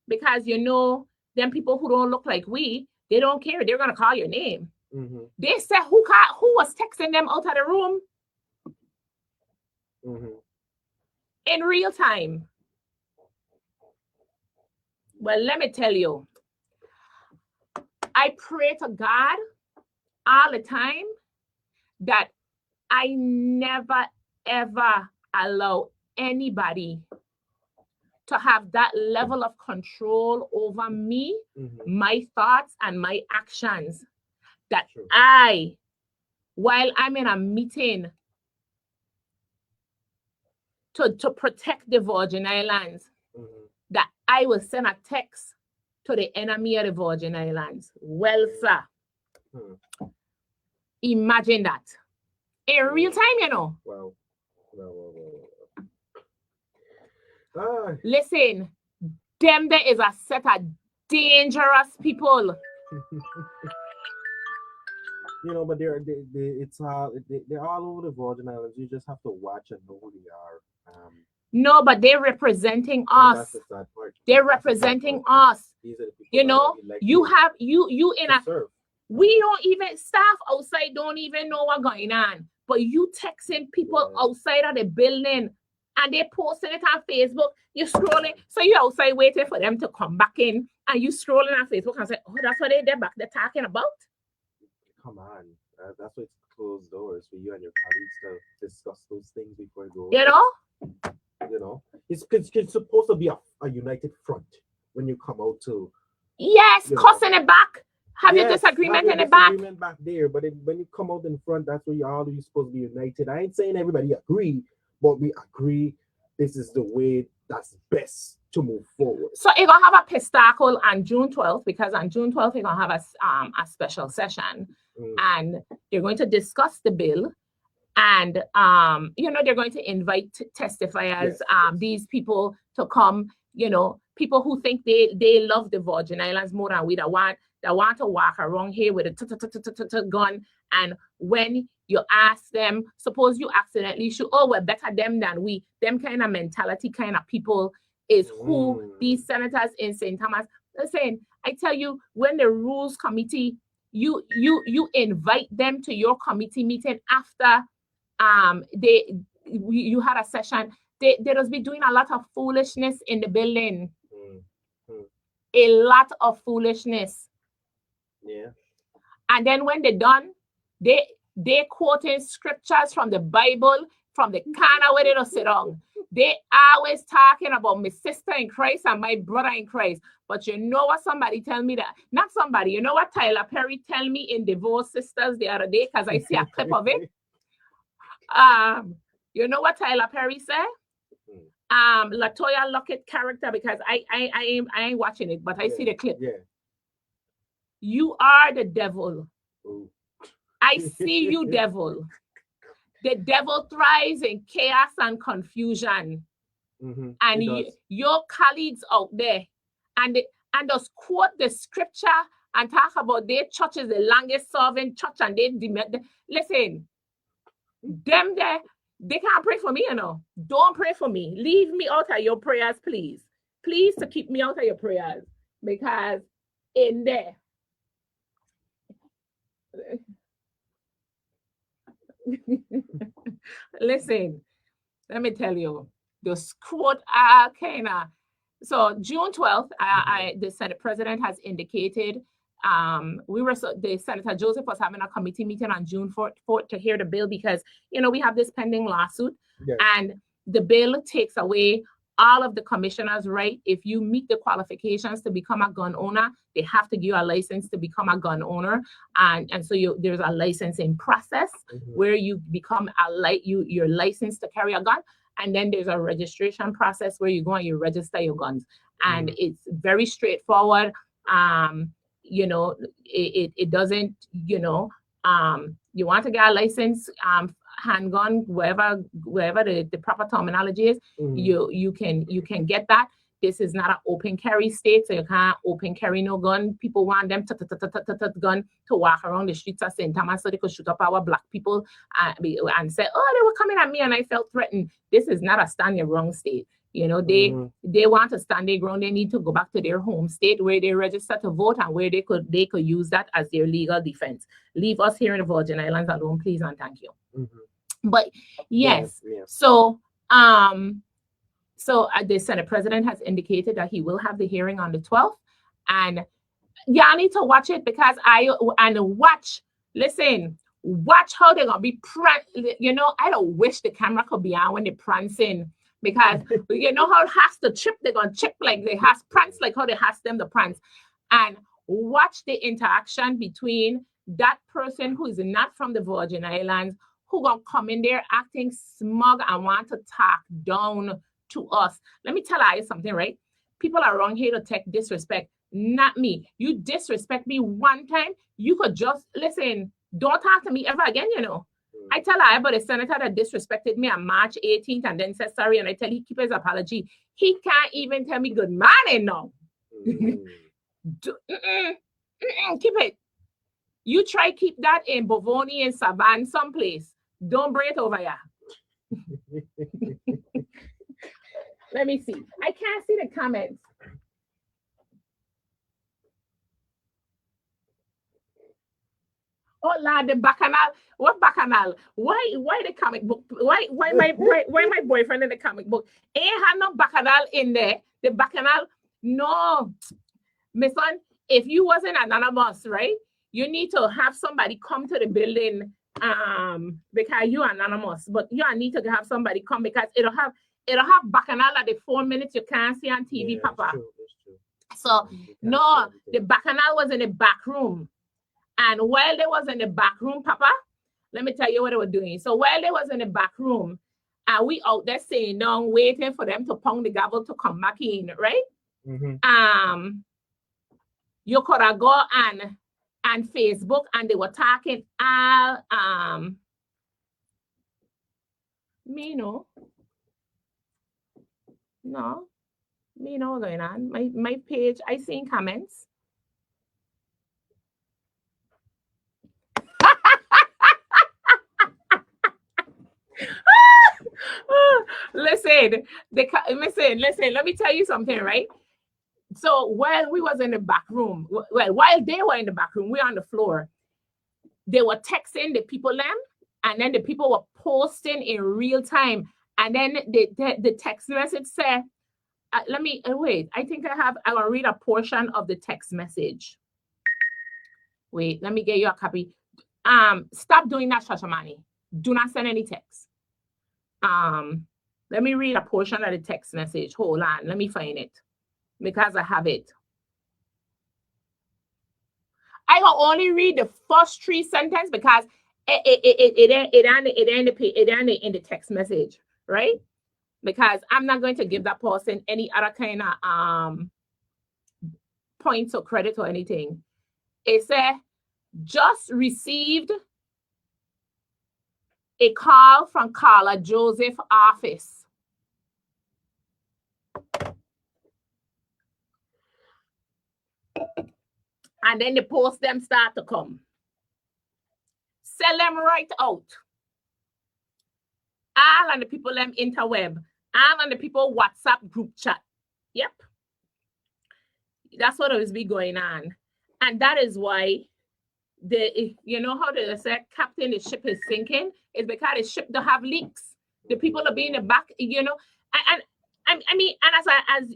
because them people who don't look like we, they don't care. They're gonna call your name. They said who was texting them out of the room in real time. Well, let me tell you, I pray to God all the time that I never ever allow anybody to have that level of control over me, my thoughts, and my actions. That while I'm in a meeting to protect the Virgin Islands, that I will send a text to the enemy of the Virgin Islands. Well, sir, imagine that. In real time, Wow. Listen, them there is a set of dangerous people. But they're all over the Virgin Islands. You just have to watch and know who they are. No, but they're representing us. They're representing us. You have you in a serve. We don't even staff outside don't even know what's going on. But you texting people outside of the building and they posting it on Facebook. You're scrolling. So you're outside waiting for them to come back in. And you scrolling on Facebook and say, oh, that's what they're talking about. Come on. That's what it's closed doors for you and your colleagues to discuss those things before it goes. You know, it's supposed to be a united front when you come out to. Yes, cuss in the back. Have your disagreement in the back. Disagreement back there, but when you come out in front, that's where you're supposed to be united. I ain't saying everybody agree, but we agree this is the way that's best to move forward. So you're gonna have a pistacle on June 12th, because on June 12th you're gonna have a special session, and they're going to discuss the bill, and they're going to invite testifiers, these people to come, people who think they love the Virgin Islands more than we that want to walk around here with a gun. And when you ask them, suppose you accidentally shoot, oh, we're better them than we, them kind of mentality kind of people is who these senators in St. Thomas are saying. I tell you, when the rules committee, you invite them to your committee meeting after you had a session. They just be doing a lot of foolishness in the building. A lot of foolishness. Yeah. And then when they're done, they quoting scriptures from the Bible, from the corner where they don't sit down. They always talking about my sister in Christ and my brother in Christ. But you know what somebody tell me that? Not somebody. You know what Tyler Perry tell me in Divorced Sisters the other day? Because I see a clip of it. You know what Tyler Perry said? Latoya Luckett character, because I ain't watching it, but I see the clip. Yeah. You are the devil. Ooh. I see you, devil. The devil thrives in chaos and confusion. And your colleagues out there, and just quote the scripture and talk about their church is the longest serving church, and listen, them there, they can't pray for me, Don't pray for me. Leave me out of your prayers, please. Please to keep me out of your prayers, because in there, listen, let me tell you, the quote so June 12th, the Senate President has indicated the Senator Joseph was having a committee meeting on June 4th to hear the bill, because we have this pending lawsuit, and the bill takes away all of the commissioners' right. If you meet the qualifications to become a gun owner, they have to give you a license to become a gun owner, and so there's a licensing process where you become you're licensed to carry a gun, and then there's a registration process where you go and you register your guns, and it's very straightforward. It doesn't, you want to get a license, handgun, wherever the proper terminology is, you can get that. This is not an open carry state, so you can't open carry no gun. People want them gun to walk around the streets of St. Thomas so they could shoot up our black people and say, oh, they were coming at me and I felt threatened. This is not a stand your ground state. They want to stand their ground. They need to go back to their home state where they register to vote, and where they could use that as their legal defense. Leave us here in the Virgin Islands alone, please, and thank you. But yes. So the Senate President has indicated that he will have the hearing on the 12th, and I need to watch it, because watch how they're gonna be I don't wish the camera could be on when they're prancing, because you know how it has to chip, they're gonna chip like they has prance, like how they has them to prance. And watch the interaction between that person who is not from the Virgin Islands, who gonna come in there acting smug and want to talk down to us. Let me tell you something, right? People are around here to take disrespect, not me. You disrespect me one time, you could just listen. Don't talk to me ever again, I tell her about a senator that disrespected me on March 18th and then said sorry, and I tell he keep his apology. He can't even tell me good morning now. Keep it. You try keep that in Bovoni and Savan someplace. Don't bring it over here. Let me see. I can't see the comments. Oh Lord, the bacchanal. What bacchanal? Why the comic book? Why my boyfriend in the comic book? Ain't had no bacchanal in there. The bacchanal, no. My son, if you wasn't anonymous, right? You need to have somebody come to the building because you're anonymous, but you need to have somebody come because it'll have bacchanal at the 4 minutes you can't see on TV, Yeah, Papa. that's true. So You can't no, see everything. the bacchanal was in the back room. And while they was in the back room, Papa, let me tell you what they were doing. So while they was in the back room, and we out there sitting down, waiting for them to pound the gavel to come back in, right? You could have go and Facebook, and they were talking all me no me know what's going on. My page, I seen comments. Listen, let me tell you something, right? So while we was in the back room, while they were in the back room, we were on the floor. They were texting the people them, and then the people were posting in real time. And then the text message said, let me wait. I think I will read a portion of the text message. Wait, let me get you a copy. Stop doing that, Shashamani. Do not send any text. Let me read a portion of the text message. Hold on, let me find it because I have it. I will only read the first 3 sentences because it ain't in the text message, right? Because I'm not going to give that person any other kind of points or credit or anything. It said, just received a call from Carla Joseph's office. And then the post them start to come. Sell them right out. All on the people them interweb. All on the people WhatsApp group chat. Yep. That's what always be going on. And that is why you know how they say, Captain, the ship is sinking? It's because the ship don't have leaks. The people are being in the back, you know. And I mean, and as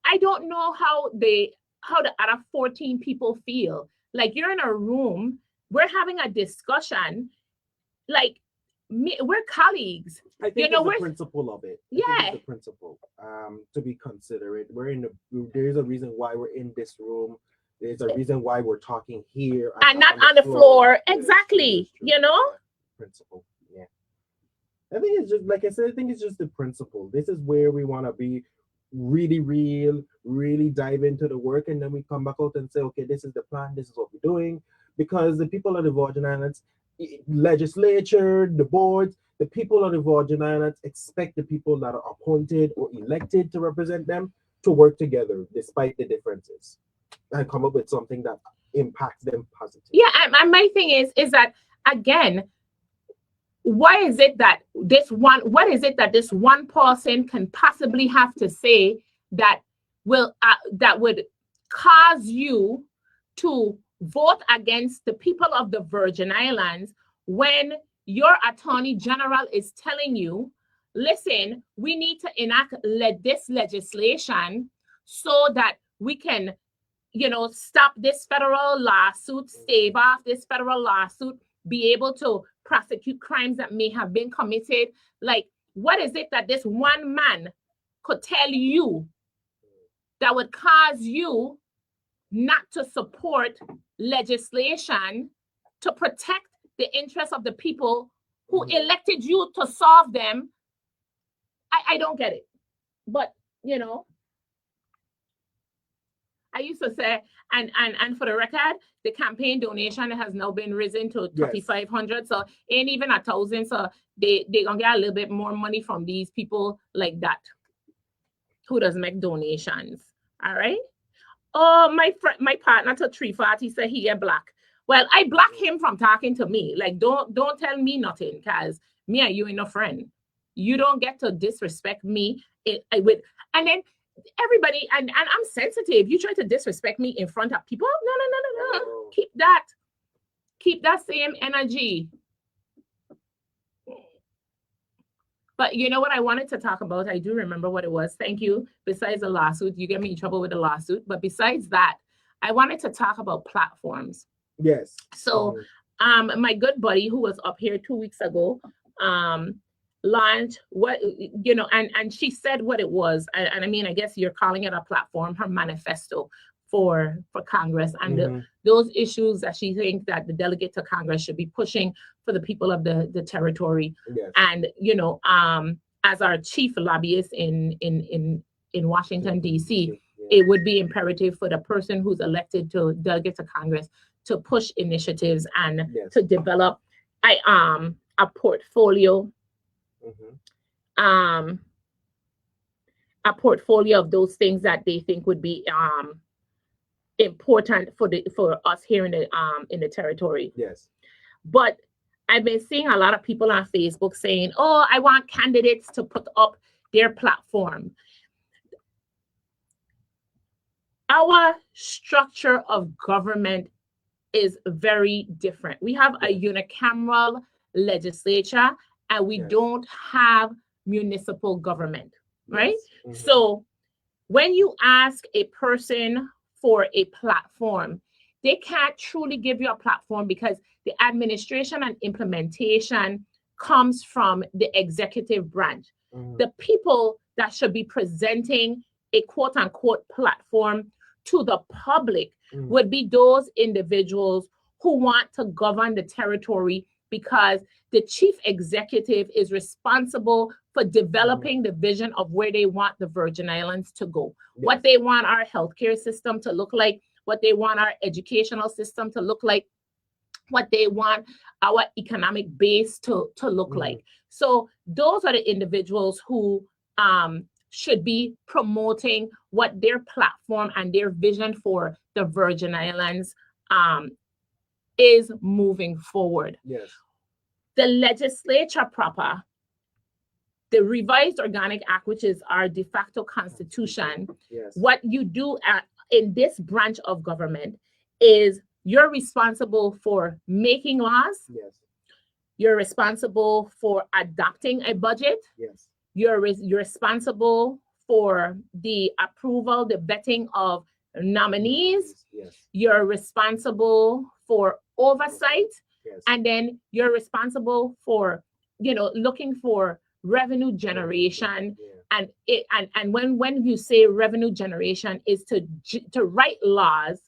I don't know how the other 14 people feel. Like, you're in a room, we're having a discussion, like we're colleagues. I think it's the principle of it. Yeah, the principle. To be considerate. There's a reason why we're in this room. There's a reason why we're talking here and not on the floor. Exactly. You know. Principle. Yeah. I think it's just, like I said, I think it's just the principle. This is where we want to be really real, really dive into the work, and then we come back out and say, okay, this is the plan, this is what we're doing. Because the people of the Virgin Islands, legislature, the boards, the people of the Virgin Islands expect the people that are appointed or elected to represent them to work together despite the differences and come up with something that impacts them positively. Yeah, and my thing is that, again, what is it that this one person can possibly have to say that would cause you to vote against the people of the Virgin Islands when your attorney general is telling you, listen, we need to enact this legislation so that we can, stop this federal lawsuit, stave off this federal lawsuit, be able to prosecute crimes that may have been committed. Like, what is it that this one man could tell you that would cause you not to support legislation to protect the interests of the people who elected you to solve them? I don't get it. But, I used to say, and for the record, the campaign donation has now been risen to 3,500. So ain't even 1,000. So they gonna get a little bit more money from these people like that who does make donations. All right. Oh, my partner to 340 said he get black. Well, I block him from talking to me. Like, don't tell me nothing, cause me and you ain't no friend. You don't get to disrespect me. And then everybody, and I'm sensitive. You try to disrespect me in front of people? No. Keep that same energy. But you know what I wanted to talk about? I do remember what it was. Thank you. Besides the lawsuit, you get me in trouble with the lawsuit. But besides that, I wanted to talk about platforms. Yes. So my good buddy who was up here 2 weeks ago, launched what, you know, and she said what it was. And I mean, I guess you're calling it a platform, her manifesto for Congress, and those issues that she thinks that the delegate to Congress should be pushing for the people of the territory. Yes. And, you know, as our chief lobbyist in Washington, D.C., it would be imperative for the person who's elected to delegate to Congress to push initiatives and to develop a portfolio, a portfolio of those things that they think would be important for us here in the territory. Yes. But I've been seeing a lot of people on Facebook saying, "Oh, I want candidates to put up their platform." Our structure of government is very different. We have a unicameral legislature, and we don't have municipal government, right? So when you ask a person for a platform, they can't truly give you a platform because the administration and implementation comes from the executive branch. The people that should be presenting a quote unquote platform to the public would be those individuals who want to govern the territory, because the chief executive is responsible for developing the vision of where they want the Virgin Islands to go, what they want our healthcare system to look like, what they want our educational system to look like, what they want our economic base to look like. So those are the individuals who should be promoting what their platform and their vision for the Virgin Islands is moving forward. Yes. The legislature proper, the revised Organic Act, which is our de facto constitution, what you do in this branch of government is you're responsible for making laws. Yes. You're responsible for adopting a budget. Yes. You're responsible for the approval, the vetting of nominees. Yes. You're responsible for oversight. Yes. And then you're responsible for, you know, looking for revenue generation. And when you say revenue generation is to write laws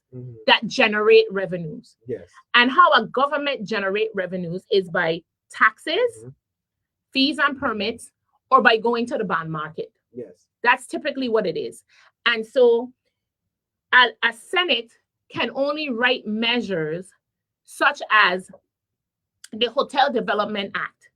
that generate revenues. Yes. And how a government generate revenues is by taxes, fees and permits, or by going to the bond market. Yes. That's typically what it is. And so a Senate can only write measures such as the Hotel Development Act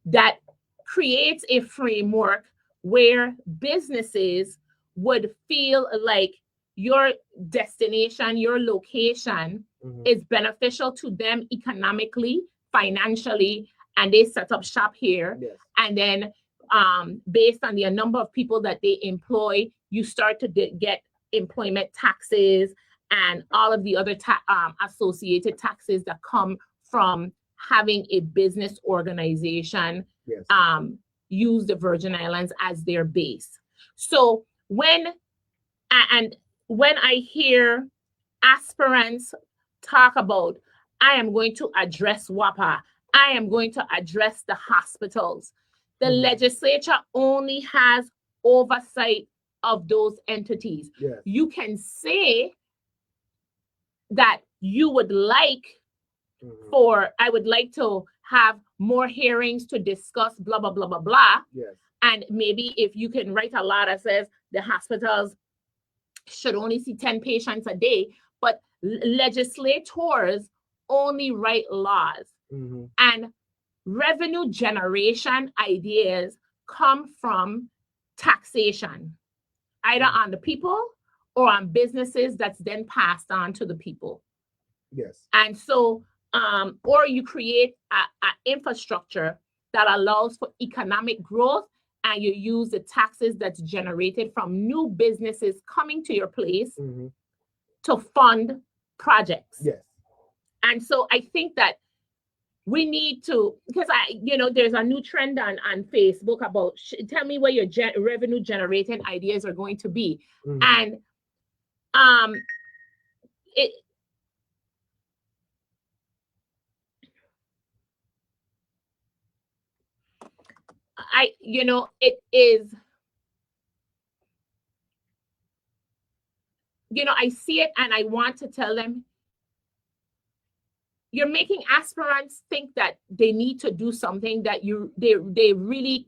that creates a framework where businesses would feel like your destination, your location is beneficial to them economically, financially, and they set up shop here. Yes. And then based on the number of people that they employ, you start to get employment taxes and all of the other associated taxes that come from having a business organization use the Virgin Islands as their base. So when I hear aspirants talk about, I am going to address WAPA, I am going to address the hospitals, the legislature only has oversight of those entities. Yes. You can say that you would like I would like to have more hearings to discuss blah, blah, blah, blah, blah. Yes. And maybe if you can write a law that says the hospitals should only see 10 patients a day, but legislators only write laws. And revenue generation ideas come from taxation, either on the people or on businesses that's then passed on to the people. Yes. And so, or you create an infrastructure that allows for economic growth, and you use the taxes that's generated from new businesses coming to your place to fund projects. Yes. And so I think that we need to, because there's a new trend on Facebook about tell me where your revenue generating ideas are going to be. And it is, I see it and I want to tell them, you're making aspirants think that they need to do something that they really,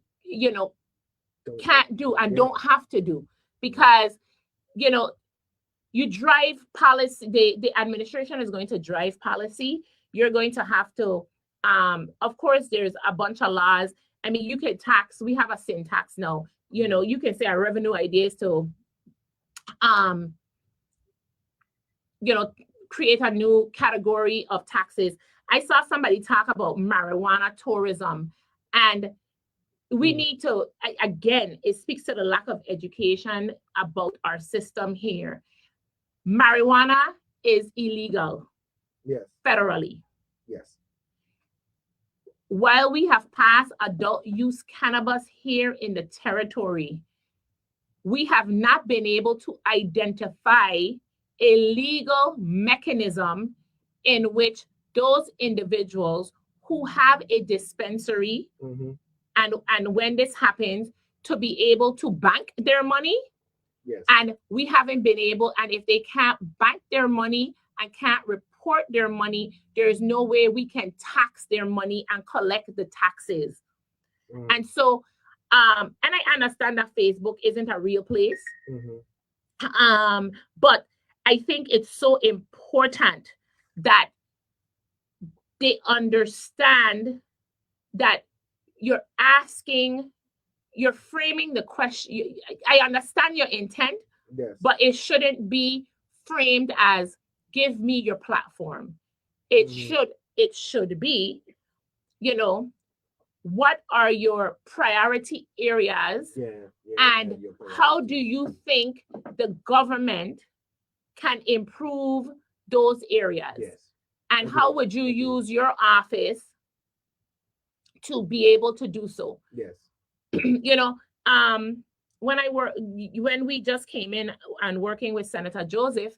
can't do and don't have to do, because, you drive policy, the administration is going to drive policy. You're going to have to, of course, there's a bunch of laws. I mean, you can tax, we have a sin tax now. You can say our revenue idea is to, create a new category of taxes. I saw somebody talk about marijuana tourism, and we need to, again, it speaks to the lack of education about our system here. Marijuana is illegal. Yes. Federally. Yes. While we have passed adult use cannabis here in the territory, we have not been able to identify a legal mechanism in which those individuals who have a dispensary, and when this happens, to be able to bank their money. Yes. And we haven't been able, and if they can't bank their money and can't report their money, there's no way we can tax their money and collect the taxes. And so, and I understand that Facebook isn't a real place. But I think it's so important that they understand that you're framing the question. I understand your intent, yes, but it shouldn't be framed as give me your platform. It should be, what are your priority areas, and how do you think the government can improve those areas? Yes. And how would you use your office to be able to do so? Yes. When we just came in and working with Senator Joseph,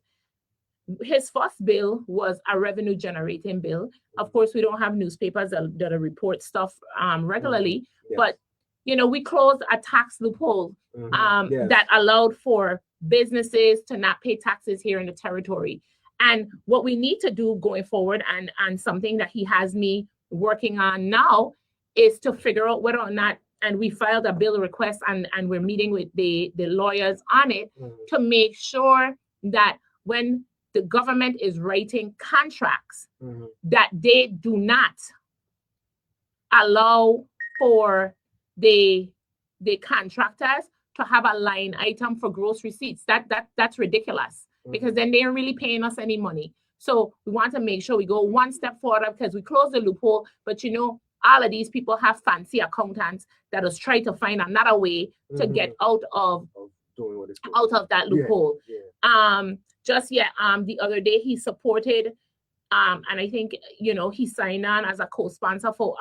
his first bill was a revenue generating bill. Of course, we don't have newspapers that report stuff regularly, yes, but we closed a tax loophole yes, that allowed for businesses to not pay taxes here in the territory. And what we need to do going forward, and something that he has me working on now, is to figure out whether or not, and we filed a bill request, and we're meeting with the lawyers on it, to make sure that when the government is writing contracts, that they do not allow for the contractors to have a line item for gross receipts. That's ridiculous, because then they're really paying us any money. So we want to make sure we go one step forward, because we close the loophole, but all of these people have fancy accountants that is trying to find another way to get out of that loophole. The other day he supported, and I think he signed on as a co-sponsor for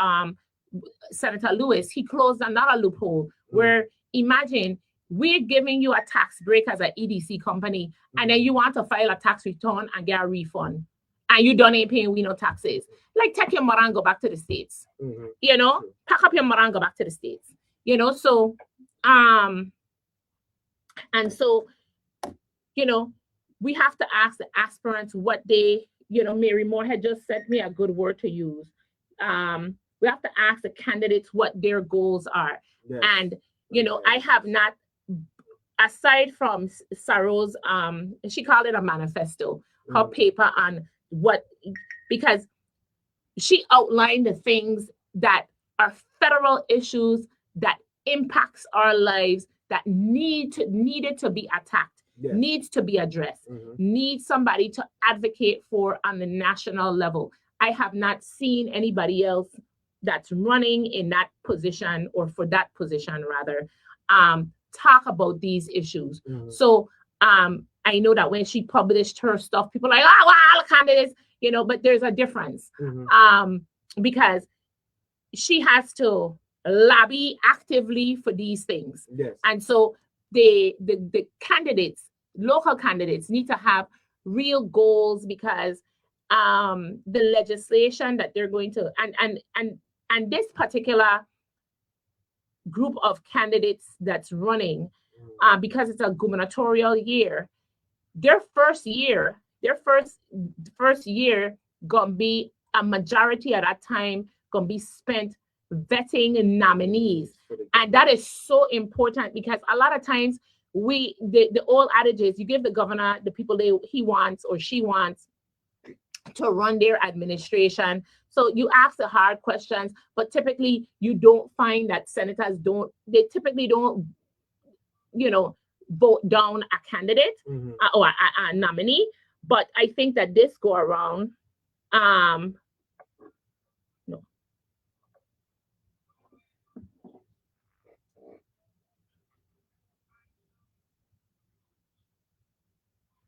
Senator Lewis. He closed another loophole where, imagine, we're giving you a tax break as an EDC company, and then you want to file a tax return and get a refund, and you don't ain't paying no taxes. Like, take your money and go back to the States. Pack up your money and go back to the States. So and so we have to ask the aspirants what they, Mary Moore had just sent me a good word to use. We have to ask the candidates what their goals are. Yes. And I have not, aside from Saro's, she called it a manifesto, her paper on what, because she outlined the things that are federal issues that impacts our lives, that needed to be attacked, needs to be addressed, needs somebody to advocate for on the national level. I have not seen anybody else that's running in that position, or for that position rather, talk about these issues. So I know that when she published her stuff, people are like, oh, well, candidates, but there's a difference, because she has to lobby actively for these things. Yes. And so the candidates, local candidates, need to have real goals, because the legislation that they're going to, and this particular group of candidates that's running, because it's a gubernatorial year, their first year gonna be a majority at that time gonna be spent vetting nominees. And that is so important, because a lot of times the old adage is you give the governor the people he wants or she wants to run their administration. So you ask the hard questions, but typically you don't find that senators typically don't, vote down a candidate or a nominee. But I think that this go around,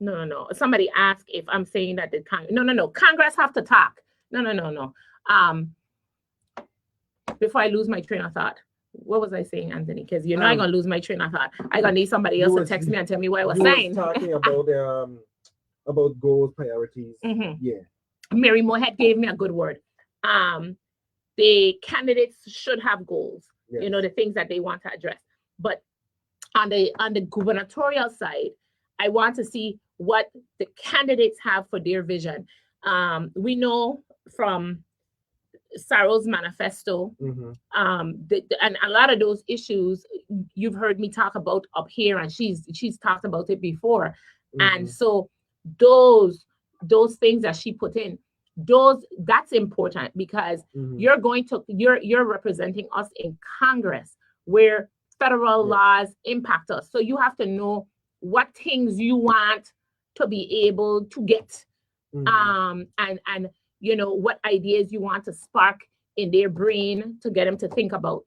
No. Somebody asked if I'm saying that the no. Congress have to talk. No. Before I lose my train of thought, what was I saying, Anthony? Because I'm gonna lose my train of thought. I gonna need somebody else to text me and tell me what I was saying. Talking about goals, priorities. Yeah. Mary Moorhead gave me a good word. The candidates should have goals. Yes. The things that they want to address. But on the gubernatorial side, I want to see what the candidates have for their vision. We know from Sarah's manifesto, and a lot of those issues you've heard me talk about up here, and she's talked about it before. And so those things that she put in, that's important, because you're representing us in Congress, where federal laws impact us. So you have to know what things you want to be able to get, and what ideas you want to spark in their brain to get them to think about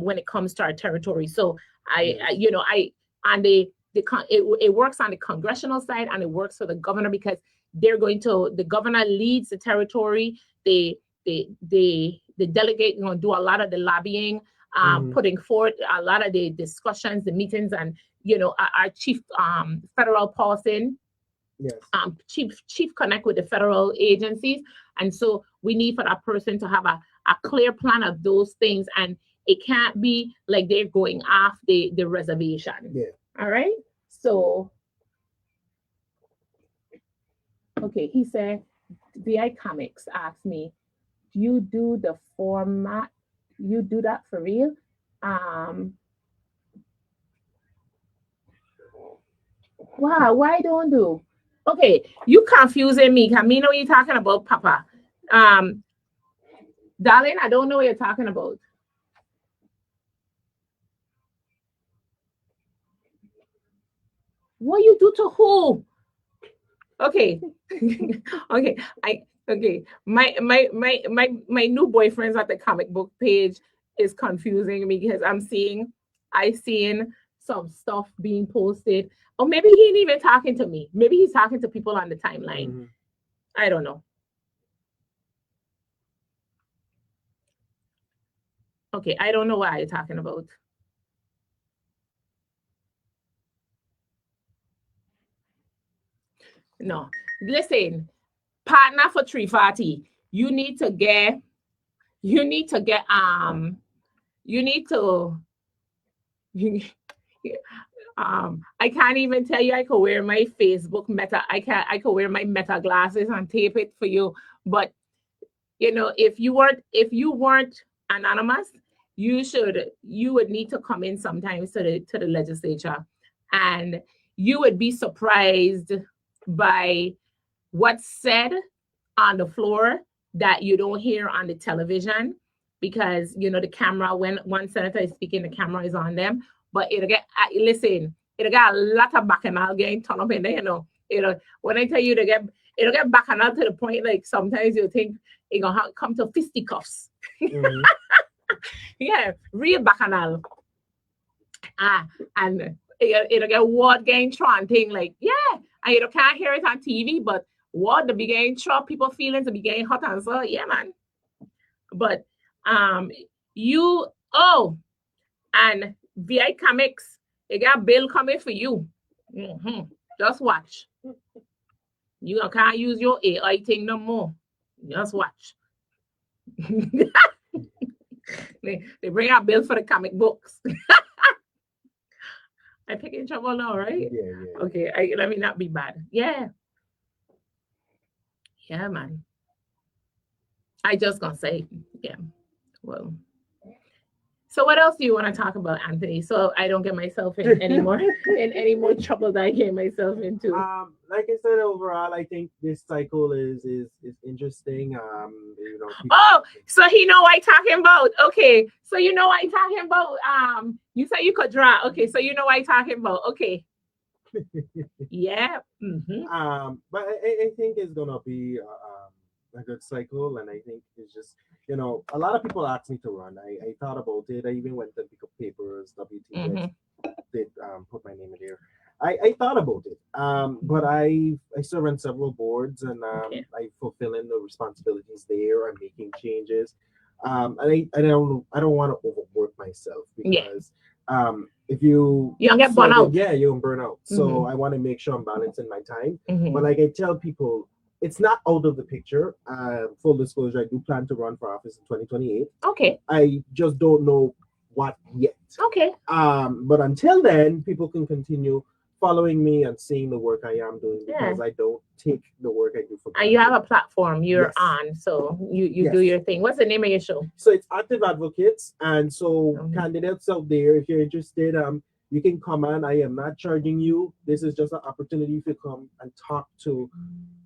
when it comes to our territory. So it works on the congressional side, and it works for the governor, because the governor leads the territory. The delegate do a lot of the lobbying, putting forth a lot of the discussions, the meetings, and our chief federal person, chief connect with the federal agencies. And so we need for that person to have a clear plan of those things, and it can't be like they're going off the reservation. All right. So okay, he said, VI Comics asked me, do you do the format? You do that for real? Wow, why don't do? Okay, you confusing me. I mean, what you're talking about, Papa. Darling, I don't know what you're talking about. What you do to who? Okay. Okay. My new boyfriends at the comic book page is confusing me, because I seen some stuff being posted. Or maybe he ain't even talking to me. Maybe he's talking to people on the timeline. I don't know. Okay, I don't know what you're talking about. No, listen, partner for 340. You need to I can't even tell you. I could wear my Facebook Meta. I could wear my Meta glasses and tape it for you. But if you weren't anonymous, you would need to come in sometimes to the legislature, and you would be surprised by what's said on the floor that you don't hear on the television, because the camera, when one senator is speaking, the camera is on them. But it'll get a lot of bacchanal getting turned up in there. When I tell you it'll get bacchanal to the point, like sometimes you think it's gonna come to fisticuffs. Yeah, real bacchanal. And it'll get word getting thrown thing, like, yeah, and you can't hear it on TV, but what the beginning throw people feelings to be getting hot, and so yeah, man. But and VI Comics, you got bill coming for you. Just watch. You can't use your AI thing no more. Just watch. They bring out bills for the comic books. I pick in trouble now, right? Yeah. Okay, let me not be bad. Yeah, man. I just gonna say, yeah. Well, so what else do you want to talk about, Anthony? So I don't get myself in any more trouble that I get myself into. Like I said, overall, I think this cycle is interesting. Oh, so he know what I talking about. Okay, so you know what I talking about. You said you could draw. Okay, so you know what I talking about. Okay. Yeah. Mm-hmm. But I think it's gonna be a good cycle, and I think it's just a lot of people asked me to run. I thought about it. I even went and picked up papers. WTS did put my name in there. I thought about it, but I still run several boards, and I fulfilling the responsibilities there. I'm making changes, and I don't want to overwork myself because if you don't get burnt out, you're gonna burn out. So I want to make sure I'm balancing my time. But like I tell people, it's not out of the picture. Full disclosure, I do plan to run for office in 2028. Okay. I just don't know what yet. Okay. But until then, people can continue following me and seeing the work I am doing because I don't take the work I do for granted. And you have a platform you're on, so you do your thing. What's the name of your show? So it's Active Advocates, and so candidates out there, if you're interested, you can come on. I am not charging you. This is just an opportunity to come and talk to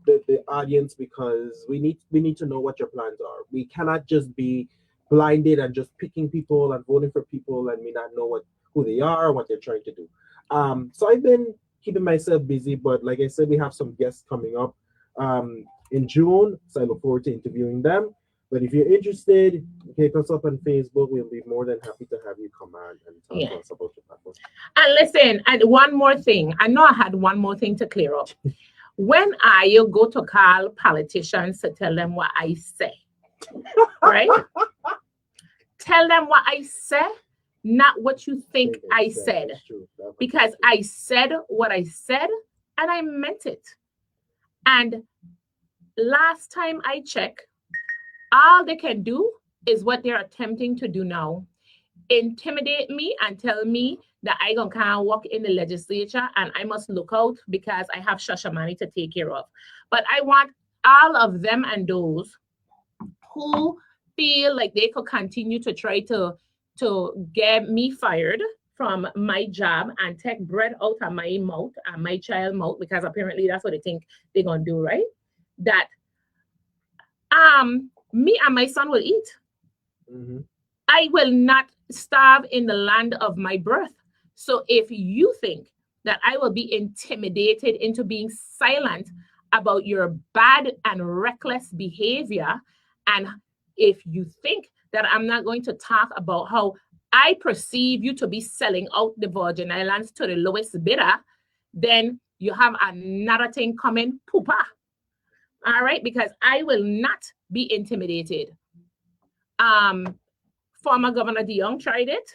the audience because we need to know what your plans are. We cannot just be blinded and just picking people and voting for people and we not know who they are, what they're trying to do. So I've been keeping myself busy, but like I said, we have some guests coming up in June, so I look forward to interviewing them. But if you're interested, hit us up on Facebook. We'll be more than happy to have you come on and talk to us about your platform. And listen, and one more thing. I know I had one more thing to clear up. When I go to call politicians to tell them what I say, right? Tell them what I said, not what you think I said. Because I said what I said and I meant it. And last time I checked, all they can do is what they're attempting to do now. Intimidate me and tell me that I can't walk in the legislature and I must look out because I have Shashamani to take care of. But I want all of them and those who feel like they could continue to try to get me fired from my job and take bread out of my mouth and my child's mouth, because apparently that's what they think they're gonna do, right? That me and my son will eat. I will not starve in the land of my birth. So if you think that I will be intimidated into being silent about your bad and reckless behavior, and if you think that I'm not going to talk about how I perceive you to be selling out the Virgin Islands to the lowest bidder, then you have another thing coming, poopa. All right, because I will not be intimidated. Former Governor DeYoung tried it.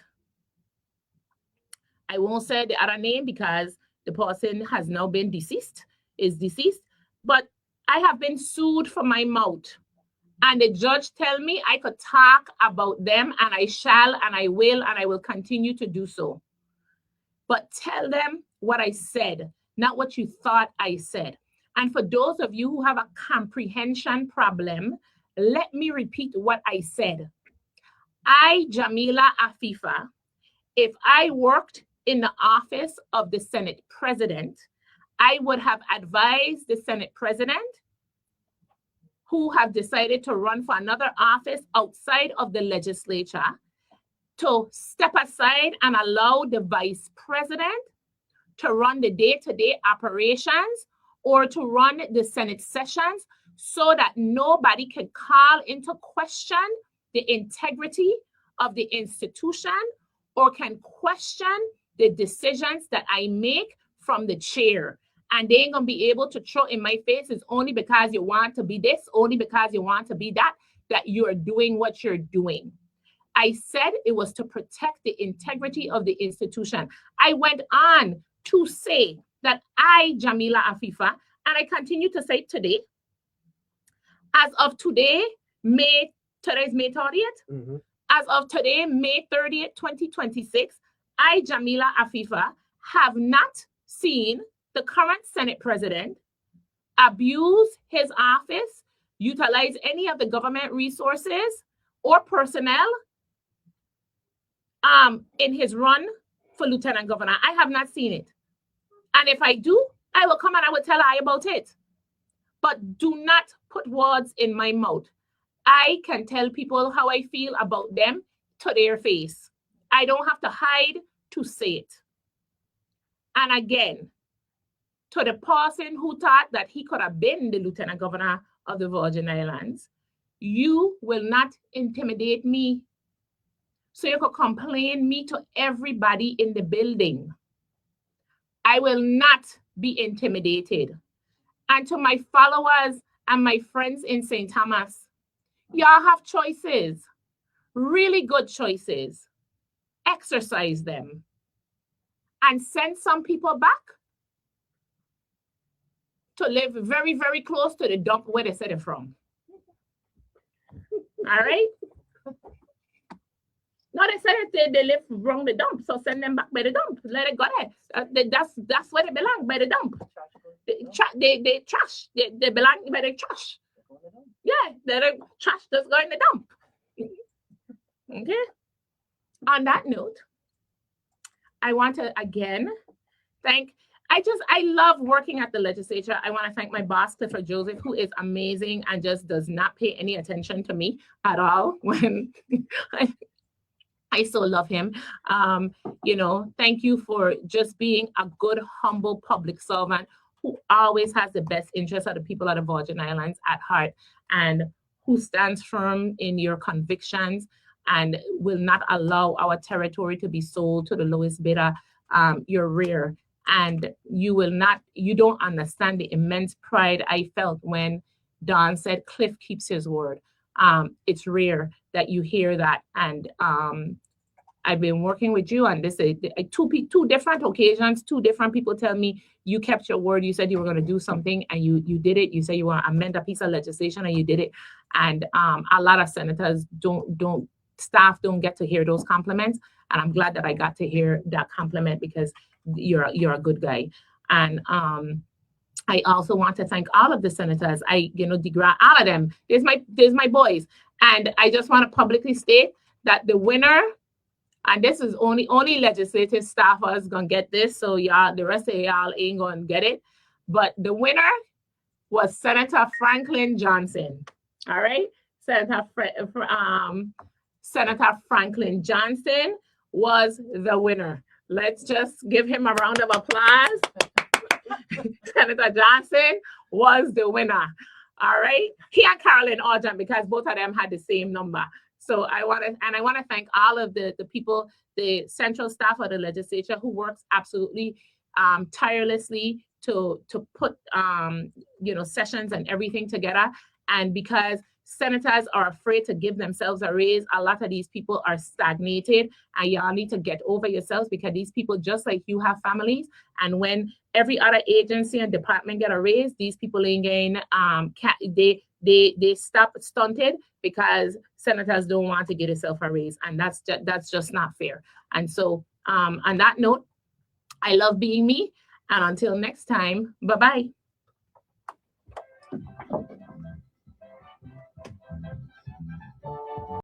I won't say the other name because the person has now been deceased, but I have been sued for my mouth. And the judge tell me I could talk about them, and I shall, and I will, and I will continue to do so. But tell them what I said, not what you thought I said. And for those of you who have a comprehension problem, let me repeat what I said. I, Jamila Afifa, if I worked in the office of the Senate President, I would have advised the Senate President who have decided to run for another office outside of the legislature to step aside and allow the Vice President to run the day-to-day operations or to run the Senate sessions so that nobody can call into question the integrity of the institution or can question the decisions that I make from the chair. And they ain't gonna be able to throw in my face it's only because you want to be this, only because you want to be that you're doing what you're doing. I said it was to protect the integrity of the institution. I went on to say that I, Jamila Afifa, and I continue to say today, as of today, today's May 30th, As of today, May 30th, 2026, I, Jamila Afifa, have not seen the current Senate president abuse his office, utilize any of the government resources or personnel in his run for lieutenant governor. I have not seen it. And if I do, I will come and I will tell I about it. But do not put words in my mouth. I can tell people how I feel about them to their face. I don't have to hide to say it. And again, to the person who thought that he could have been the lieutenant governor of the Virgin Islands, you will not intimidate me. So you could complain me to everybody in the building. I will not be intimidated. And to my followers and my friends in St. Thomas, y'all have choices, really good choices. Exercise them and send some people back to live very, very close to the dump where they said it from. All right? No, they said they live wrong the dump, so send them back by the dump. Let it go there. That's where they belong, by the dump. They trash. They belong by the trash. Yeah, the trash that's going in the dump. Okay. On that note, I want to again thank. I love working at the legislature. I want to thank my boss, Clifford Joseph, who is amazing and just does not pay any attention to me at all when I so love him. Thank you for just being a good, humble public servant who always has the best interest of the people of the Virgin Islands at heart and who stands firm in your convictions and will not allow our territory to be sold to the lowest bidder. You're rare. And you don't understand the immense pride I felt when Don said Cliff keeps his word. It's rare that you hear that. And I've been working with you on this two different occasions. Two different people tell me you kept your word. You said you were going to do something and you did it. You said you want to amend a piece of legislation and you did it. And a lot of senators staff don't get to hear those compliments. And I'm glad that I got to hear that compliment because you're a good guy. And I also want to thank all of the senators. DeGraw, all of them. There's my boys. And I just want to publicly state that the winner, and this is only legislative staffers gonna get this, so y'all, the rest of y'all ain't gonna get it. But the winner was Senator Franklin Johnson. All right, Senator Franklin Johnson was the winner. Let's just give him a round of applause. Senator Johnson was the winner. All right, he and Carolyn Orjan, because both of them had the same number. So I want to thank all of the people, the central staff of the legislature who works absolutely tirelessly to put sessions and everything together. And because senators are afraid to give themselves a raise, a lot of these people are stagnated, and y'all need to get over yourselves because these people, just like you, have families. And when every other agency and department get a raise, these people ain't getting they stop stunted because senators don't want to get themselves a raise, and that's just not fair. And so on that note, I love being me, and until next time, bye-bye.